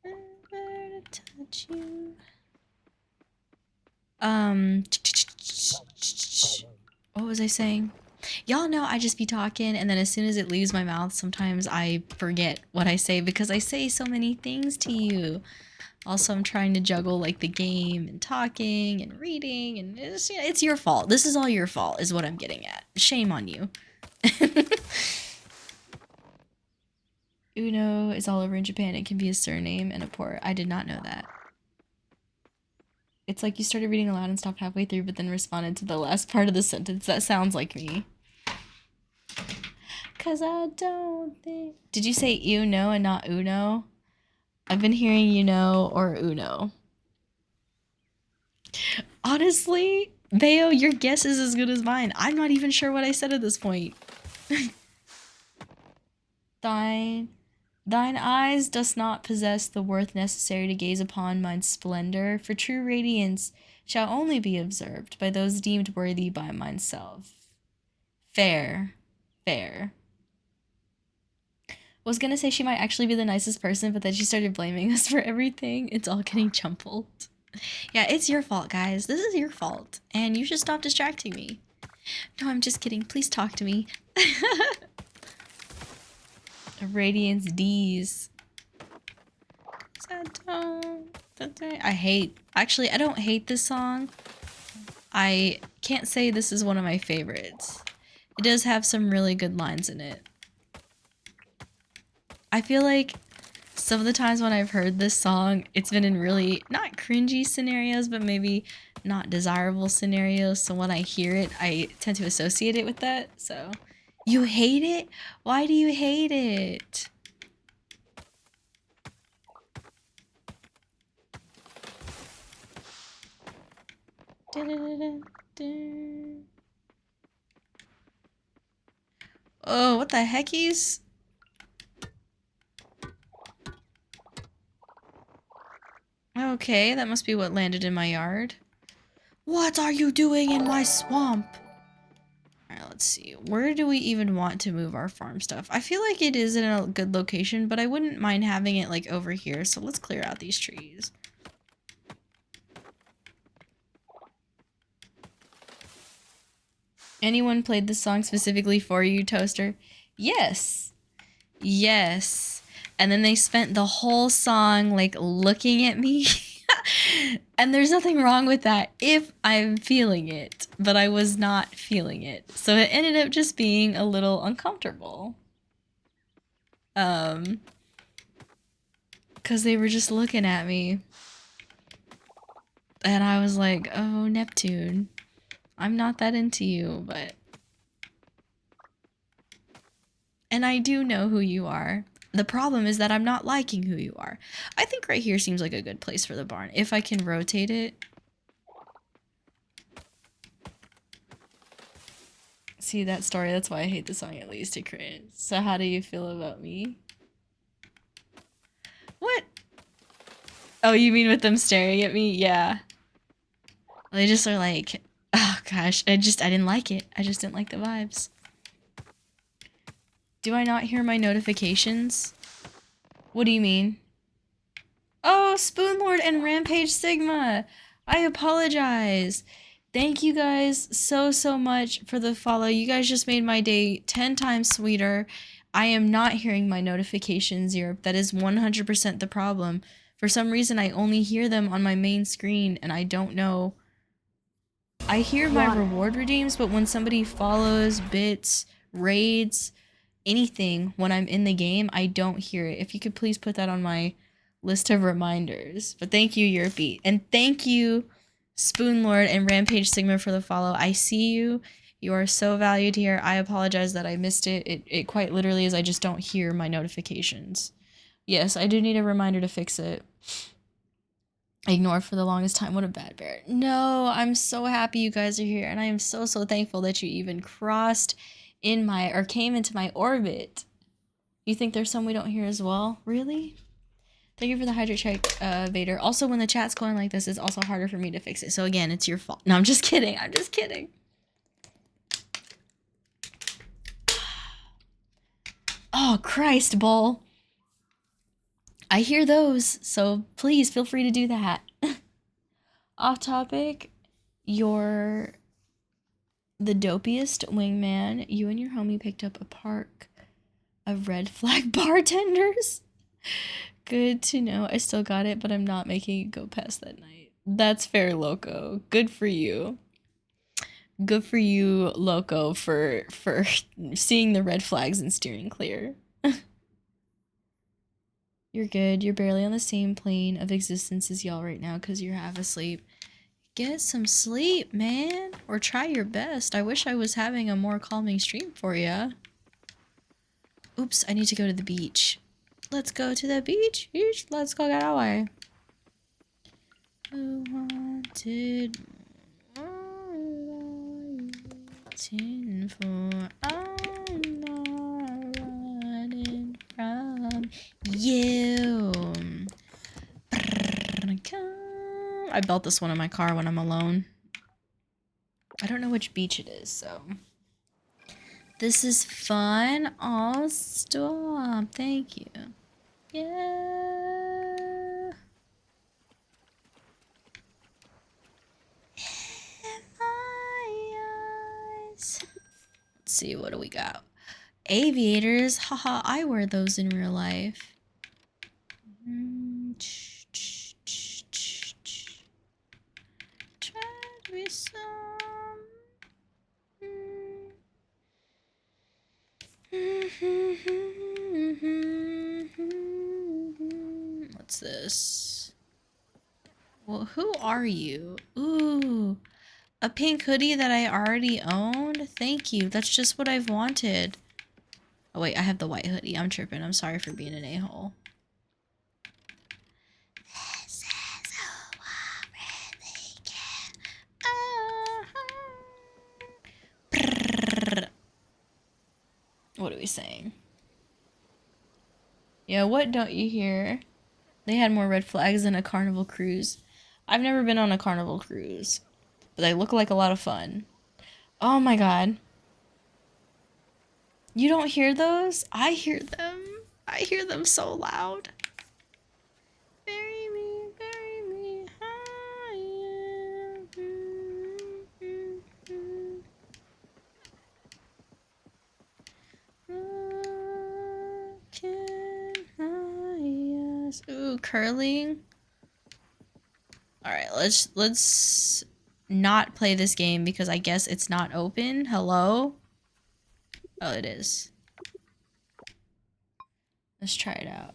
Never to touch you. What was I saying? Y'all know I just be talking, and then as soon as it leaves my mouth, sometimes I forget what I say because I say so many things to you. Also, I'm trying to juggle like the game and talking and reading, and it's your fault. This is all your fault is what I'm getting at. Shame on you. Uno is all over in Japan. It can be a surname and a port. I did not know that. It's like you started reading aloud and stopped halfway through, but then responded to the last part of the sentence. That sounds like me. Cause I don't think... Did you say you know and not Uno? I've been hearing you know or Uno. Honestly, Bayo, your guess is as good as mine. I'm not even sure what I said at this point. Thine eyes does not possess the worth necessary to gaze upon mine's splendor, for true radiance shall only be observed by those deemed worthy by myself. Fair. Fair. Was gonna say she might actually be the nicest person, but then she started blaming us for everything. It's all getting jumbled. Yeah, it's your fault, guys. This is your fault. And you should stop distracting me. No, I'm just kidding. Please talk to me. Radiance D's. Actually, I don't hate this song. I can't say this is one of my favorites. It does have some really good lines in it. I feel like some of the times when I've heard this song, it's been in really not cringy scenarios, but maybe not desirable scenarios. So when I hear it, I tend to associate it with that. So, you hate it? Why do you hate it? Oh, what the heckies? Okay, that must be what landed in my yard. What are you doing in my swamp? Alright, let's see. Where do we even want to move our farm stuff? I feel like it is in a good location, but I wouldn't mind having it like over here. So let's clear out these trees. Anyone played this song specifically for you, Toaster? Yes. Yes. And then they spent the whole song like looking at me. And there's nothing wrong with that if I'm feeling it, but I was not feeling it. So it ended up just being a little uncomfortable. Because they were just looking at me. And I was like, oh, Neptune, I'm not that into you, but... And I do know who you are. The problem is that I'm not liking who you are. I think right here seems like a good place for the barn. If I can rotate it. See that story? That's why I hate the song at least to cringe. So how do you feel about me? What? Oh, you mean with them staring at me? Yeah. They just are like, oh gosh, I didn't like it. I just didn't like the vibes. Do I not hear my notifications? What do you mean? Oh, Spoonlord and Rampage Sigma! I apologize. Thank you guys so much for the follow. You guys just made my day 10 times sweeter. I am not hearing my notifications, Europe. That is 100% the problem. For some reason, I only hear them on my main screen, and I don't know. I hear my reward redeems, but when somebody follows, bits, raids, anything when I'm in the game, I don't hear it. If you could please put that on my list of reminders. But thank you, Europe. And thank you, Spoonlord and Rampage Sigma, for the follow. I see you. You are so valued here. I apologize that I missed it. It quite literally is I just don't hear my notifications. Yes, I do need a reminder to fix it. I ignored for the longest time. What a bad bear. No, I'm so happy you guys are here. And I am so thankful that you even crossed in my, or came into my orbit. You think there's some we don't hear as well? Really? Thank you for the hydrate check, Vader. Also, when the chat's going like this, it's also harder for me to fix it. So again, it's your fault. No, I'm just kidding. I'm just kidding. Oh, Christ, Bull. I hear those, so please feel free to do that. Off topic, you're the dopiest wingman. You and your homie picked up a park of red flag bartenders. Good to know. I still got it, but I'm not making it go past that night. That's fair, Loco. Good for you. Good for you, Loco, for seeing the red flags and steering clear. You're good. You're barely on the same plane of existence as y'all right now because you're half asleep. Get some sleep, man. Or try your best. I wish I was having a more calming stream for ya. Oops, I need to go to the beach. Let's go to the beach. Let's go get away. Who wanted more waiting for? I'm not running from you. I built this one in my car when I'm alone. I don't know which beach it is, so. This is fun. Oh, stop. Thank you. Yeah. In my eyes. Let's see, what do we got? Aviators. Haha, I wear those in real life. Try to be some. What's this? Well, who are you? Ooh, a pink hoodie that I already owned? Thank you. That's just what I've wanted. Oh wait, I have the white hoodie. I'm tripping. I'm sorry for being an a-hole. This is who I really care. What are we saying? Yeah, what don't you hear? They had more red flags than a carnival cruise. I've never been on a carnival cruise, but they look like a lot of fun. Oh my god. You don't hear those? I hear them. I hear them so loud. Bury me higher. Ooh, curling. All right, let's not play this game because I guess it's not open. Hello? Oh, it is. Let's try it out.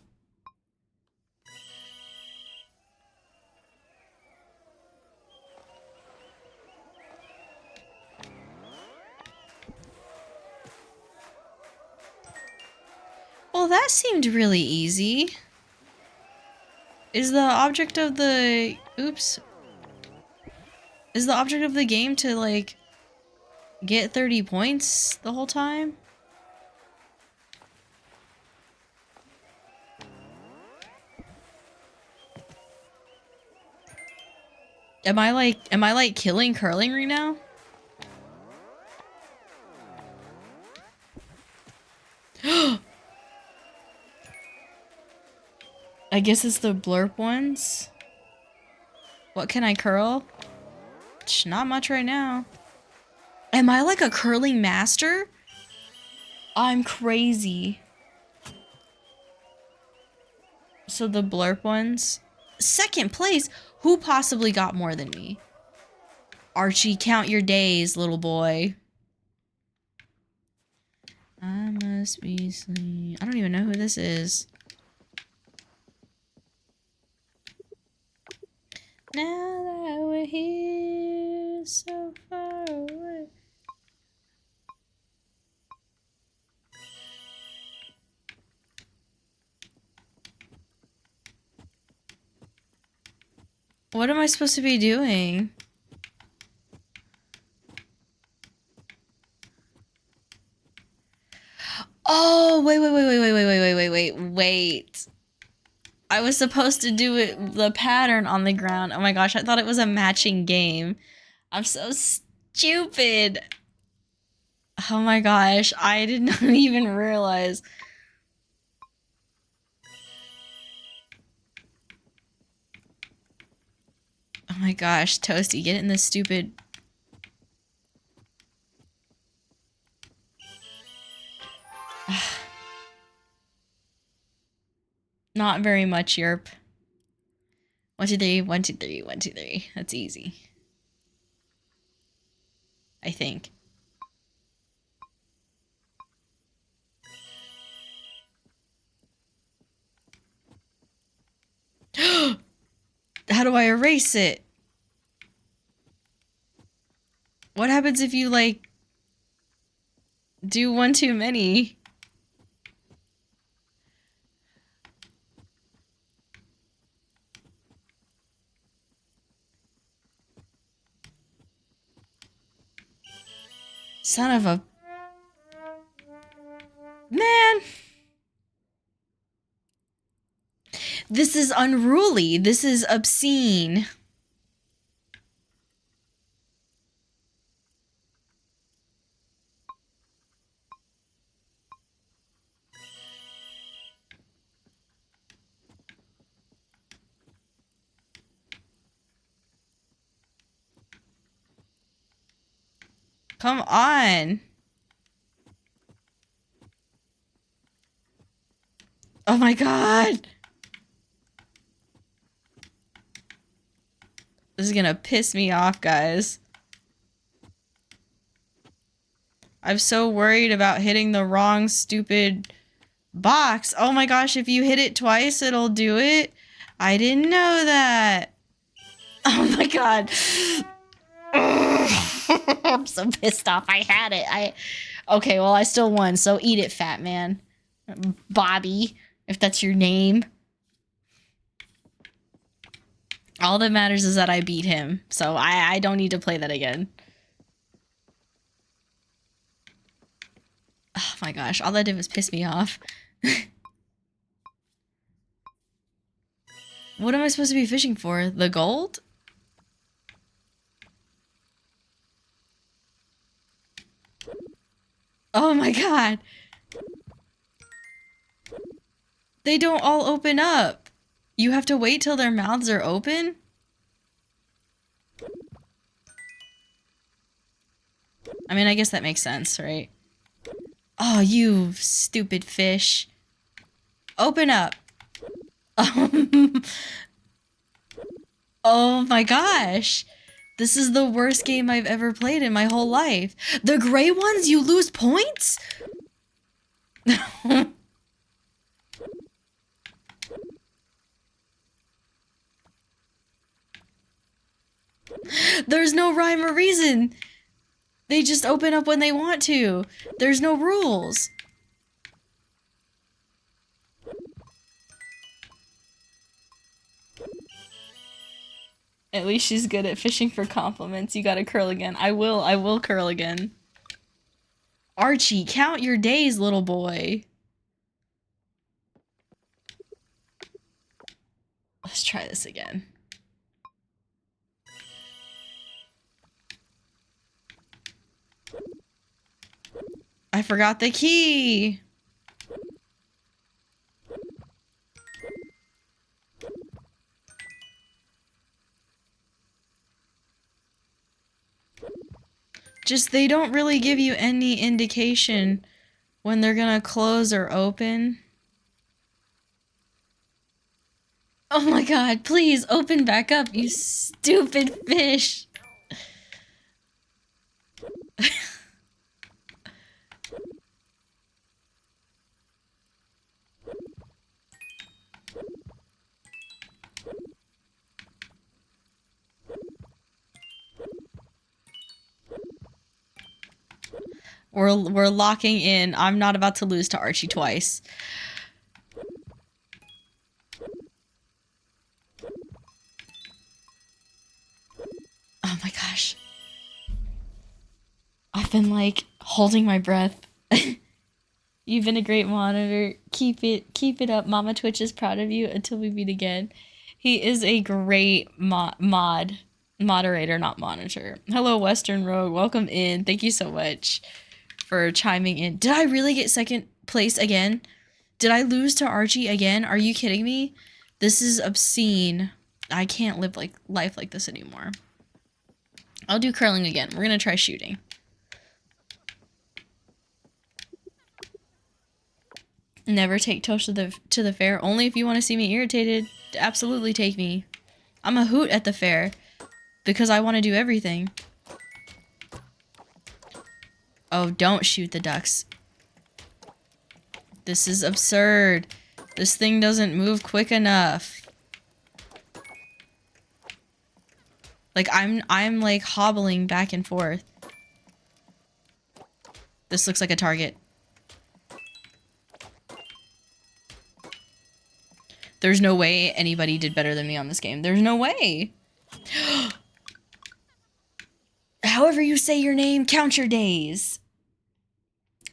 Well, that seemed really easy. Is the object of the... Oops. Is the object of the game to, like, get 30 points the whole time? Am I like killing curling right now? I guess it's the blurp ones. What can I curl? Not much right now. Am I like a curling master? I'm crazy. So the blurp ones. Second place? Who possibly got more than me? Archie, count your days, little boy. I must be sleep. I don't even know who this is. Now that we're here, so far away. What am I supposed to be doing? Oh, wait. I was supposed to do it, the pattern on the ground. Oh my gosh, I thought it was a matching game. I'm so stupid. Oh my gosh, I did not even realize. Oh my gosh, Toasty, get in this stupid... Not very much, Yerp. 1, 2, 3, 1, 2, 3, 1, 2, 3. That's easy. I think. How do I erase it? What happens if you, like, do one too many? Son of a... Man! This is unruly. This is obscene. Come on. Oh my god. This is gonna piss me off, guys. I'm so worried about hitting the wrong stupid box. Oh my gosh, if you hit it twice, it'll do it. I didn't know that. Oh my god. I'm so pissed off. I had it. Okay, well, I still won, so eat it, fat man. Bobby, if that's your name. All that matters is that I beat him, so I don't need to play that again. Oh my gosh, all that did was piss me off. What am I supposed to be fishing for? The gold? Oh my god. They don't all open up. You have to wait till their mouths are open? I mean, I guess that makes sense, right? Oh, you stupid fish. Open up. Oh my gosh. This is the worst game I've ever played in my whole life. The gray ones, you lose points? There's no rhyme or reason. They just open up when they want to. There's no rules. At least she's good at fishing for compliments. You gotta curl again. I will curl again. Archie, count your days, little boy. Let's try this again. I forgot the key. Just, they don't really give you any indication when they're gonna close or open. Oh my god, please open back up, you stupid fish. We're locking in. I'm not about to lose to Archie twice. Oh my gosh. I've been like holding my breath. You've been a great monitor. Keep it up. Mama Twitch is proud of you until we meet again. He is a great moderator, not monitor. Hello, Western Rogue. Welcome in. Thank you so much for chiming in. Did I really get second place again? Did I lose to Archie again? Are you kidding me? This is obscene. I can't live life like this anymore. I'll do curling again. We're gonna try shooting. Never take Tosh to the fair. Only if you want to see me irritated. Absolutely take me. I'm a hoot at the fair because I want to do everything. Oh, don't shoot the ducks. This is absurd. This thing doesn't move quick enough. Like, I'm like hobbling back and forth. This looks like a target. There's no way anybody did better than me on this game. There's no way. However you say your name, count your days.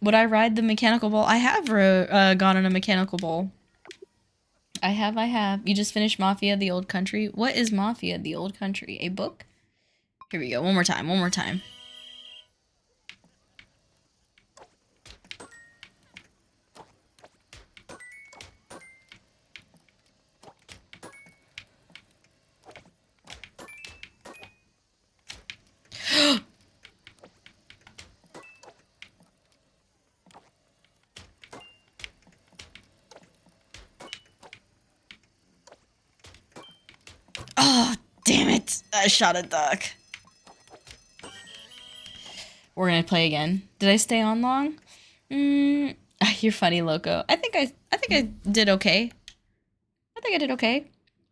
Would I ride the mechanical bull? I have gone on a mechanical bull. I have. You just finished Mafia the Old Country. What is Mafia the Old Country? A book? Here we go. One more time. Oh, damn it. I shot a duck. We're gonna play again. Did I stay on long? You're funny, Loco. I think I did okay.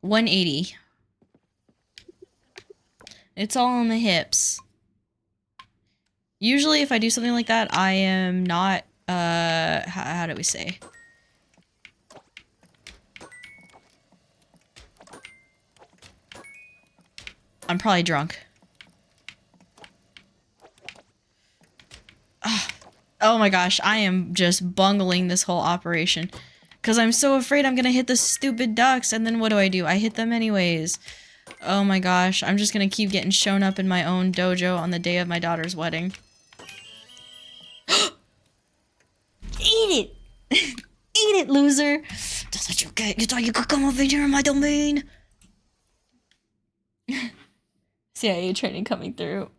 180. It's all on the hips. Usually if I do something like that, I am not, how do we say? I'm probably drunk. Oh my gosh, I am just bungling this whole operation. Because I'm so afraid I'm gonna hit the stupid ducks, and then what do? I hit them anyways. Oh my gosh, I'm just gonna keep getting shown up in my own dojo on the day of my daughter's wedding. Eat it! Eat it, loser! That's what you get. You thought you could come over here in my domain? CIA training coming through.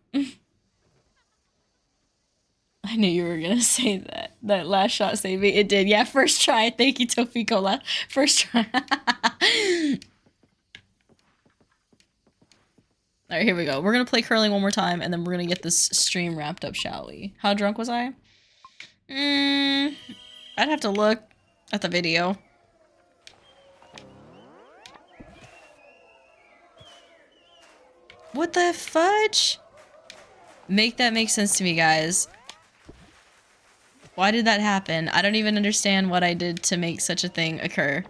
I knew you were gonna say that. That last shot saved me. It did. Yeah, first try. Thank you, Topiko. First try. Alright, here we go. We're gonna play curling one more time, and then we're gonna get this stream wrapped up, shall we? How drunk was I? I'd have to look at the video. What the fudge? Make that make sense to me, guys. Why did that happen? I don't even understand what I did to make such a thing occur.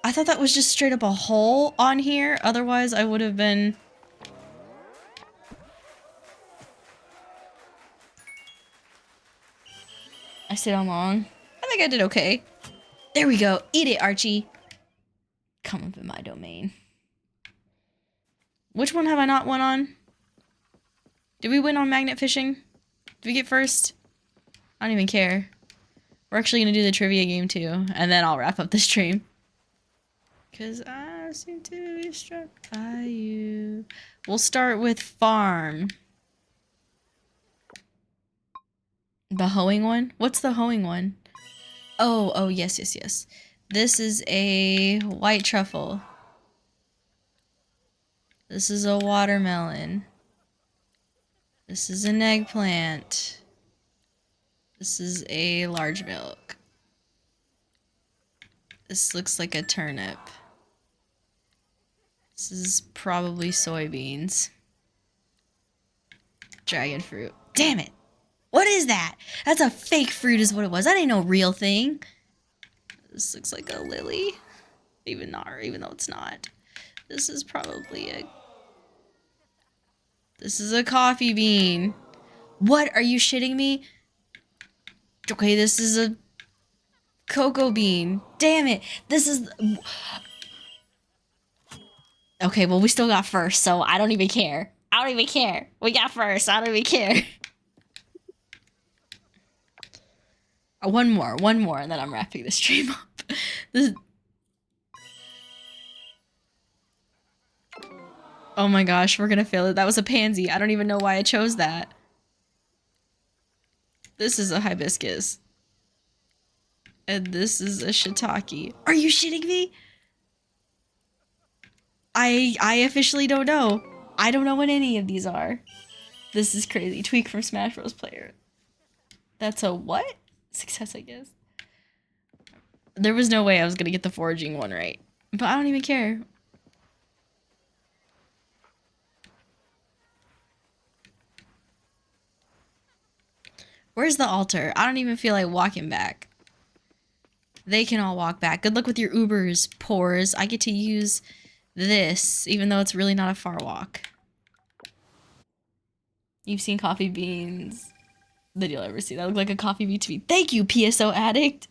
I thought that was just straight up a hole on here. Otherwise, I would have been... I stayed on long. I think I did okay. There we go. Eat it, Archie. Come up in my domain. Which one have I not won on? Did we win on magnet fishing? Did we get first? I don't even care. We're actually going to do the trivia game too. And then I'll wrap up the stream. Because I seem to be struck by you. We'll start with farm. The hoeing one? What's the hoeing one? Oh, yes. This is a white truffle. This is a watermelon. This is an eggplant. This is a large milk. This looks like a turnip. This is probably soybeans. Dragon fruit. Damn it! What is that? That's a fake fruit is what it was. That ain't no real thing. This looks like a lily. Even though it's not. This is probably a... This is a coffee bean. What? Are you shitting me? Okay, this is a cocoa bean. Damn it. This is... Okay, well, we still got first, so I don't even care. We got first. I don't even care. One more, and then I'm wrapping the stream up. This... Oh my gosh, we're gonna fail it. That was a pansy. I don't even know why I chose that. This is a hibiscus. And this is a shiitake. Are you shitting me? I officially don't know. I don't know what any of these are. This is crazy. Tweak from Smash Bros. Player. That's a what? Success, I guess. There was no way I was gonna get the foraging one right. But I don't even care. Where's the altar? I don't even feel like walking back. They can all walk back. Good luck with your Ubers, pores. I get to use this, even though it's really not a far walk. You've seen coffee beans that you'll ever see. That look like a coffee bean to me. Thank you, PSO addict.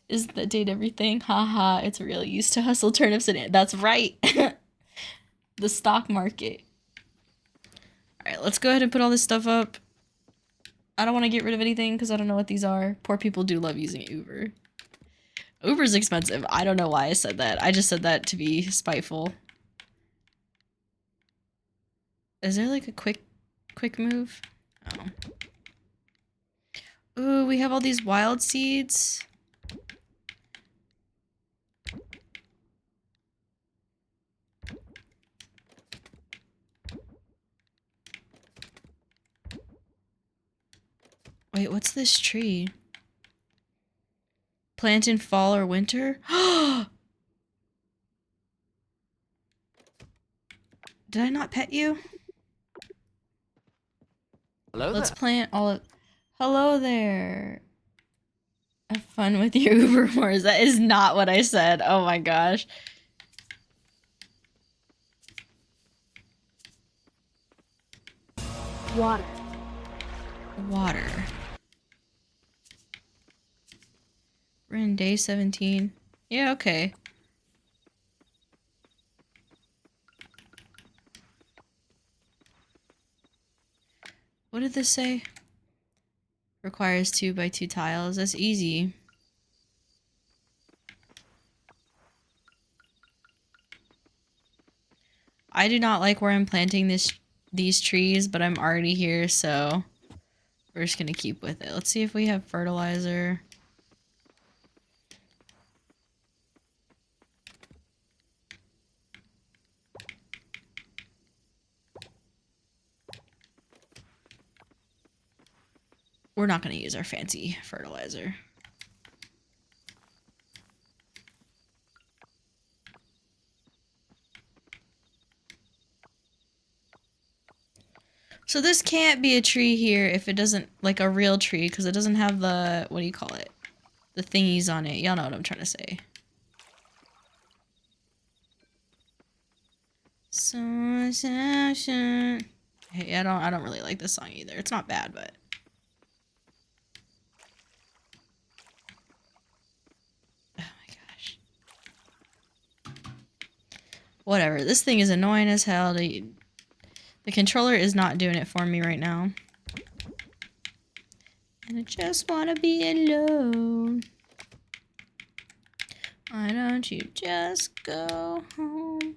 Is the date everything? Haha, it's really used to hustle turnips and that's right. The stock market. Alright, let's go ahead and put all this stuff up. I don't want to get rid of anything because I don't know what these are. Poor people do love using Uber. Uber's expensive. I don't know why I said that. I just said that to be spiteful. Is there like a quick move? Oh. Ooh, we have all these wild seeds. Wait, what's this tree? Plant in fall or winter? Did I not pet you? Hello Let's there. plant all of... Hello there. Have fun with your Uber wars. That is not what I said. Oh my gosh. Water. Water. We're in day 17. Yeah, okay. What did this say? Requires 2 by 2 tiles. That's easy. I do not like where I'm planting these trees, but I'm already here, so we're just gonna keep with it. Let's see if we have fertilizer. We're not gonna use our fancy fertilizer. So this can't be a tree here if it doesn't, like a real tree, because it doesn't have the, what do you call it? The thingies on it. Y'all know what I'm trying to say. Hey, I don't really like this song either. It's not bad, but oh my gosh. Whatever. This thing is annoying as hell. The controller is not doing it for me right now. And I just want to be alone. Why don't you just go home?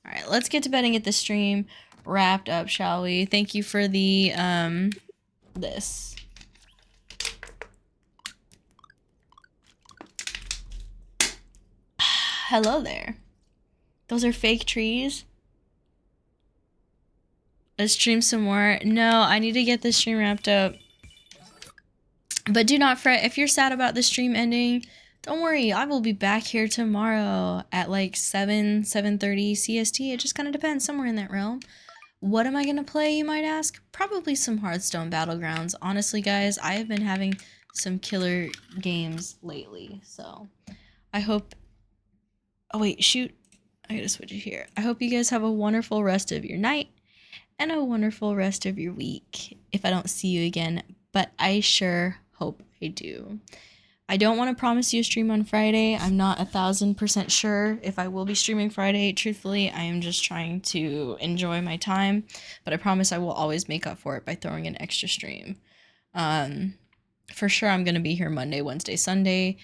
Alright, let's get to bed and get the stream wrapped up, shall we? Thank you for the, this. Hello there. Those are fake trees. Let's stream some more. No, I need to get this stream wrapped up. But do not fret. If you're sad about the stream ending, don't worry. I will be back here tomorrow at like 7:30 CST. It just kind of depends. Somewhere in that realm. What am I going to play, you might ask? Probably some Hearthstone Battlegrounds. Honestly, guys, I have been having some killer games lately. So I hope... Oh, wait, shoot. I gotta switch it here. I hope you guys have a wonderful rest of your night and a wonderful rest of your week if I don't see you again, but I sure hope I do. I don't want to promise you a stream on Friday. I'm not 1000% sure if I will be streaming Friday. Truthfully, I am just trying to enjoy my time, but I promise I will always make up for it by throwing an extra stream. For sure, I'm going to be here Monday, Wednesday, Sunday.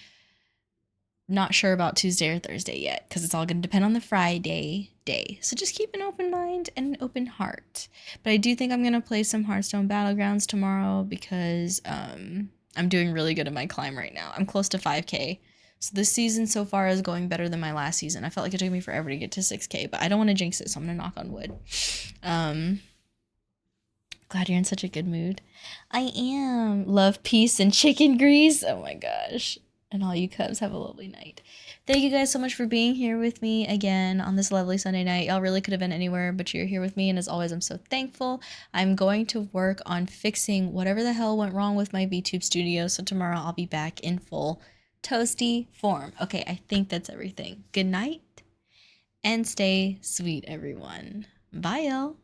Not sure about Tuesday or Thursday yet because it's all going to depend on the Friday day. So just keep an open mind and an open heart. But I do think I'm going to play some Hearthstone Battlegrounds tomorrow because I'm doing really good in my climb right now. I'm close to 5K. So this season so far is going better than my last season. I felt like it took me forever to get to 6K, but I don't want to jinx it, so I'm going to knock on wood. Glad you're in such a good mood. I am. Love, peace, and chicken grease. Oh my gosh. And all you cubs have a lovely night. Thank you guys so much for being here with me again on this lovely Sunday night. Y'all really could have been anywhere, but you're here with me, and as always, I'm so thankful. I'm going to work on fixing whatever the hell went wrong with my VTube studio, so tomorrow I'll be back in full toasty form. Okay, I think that's everything. Good night and stay sweet, everyone. Bye, y'all.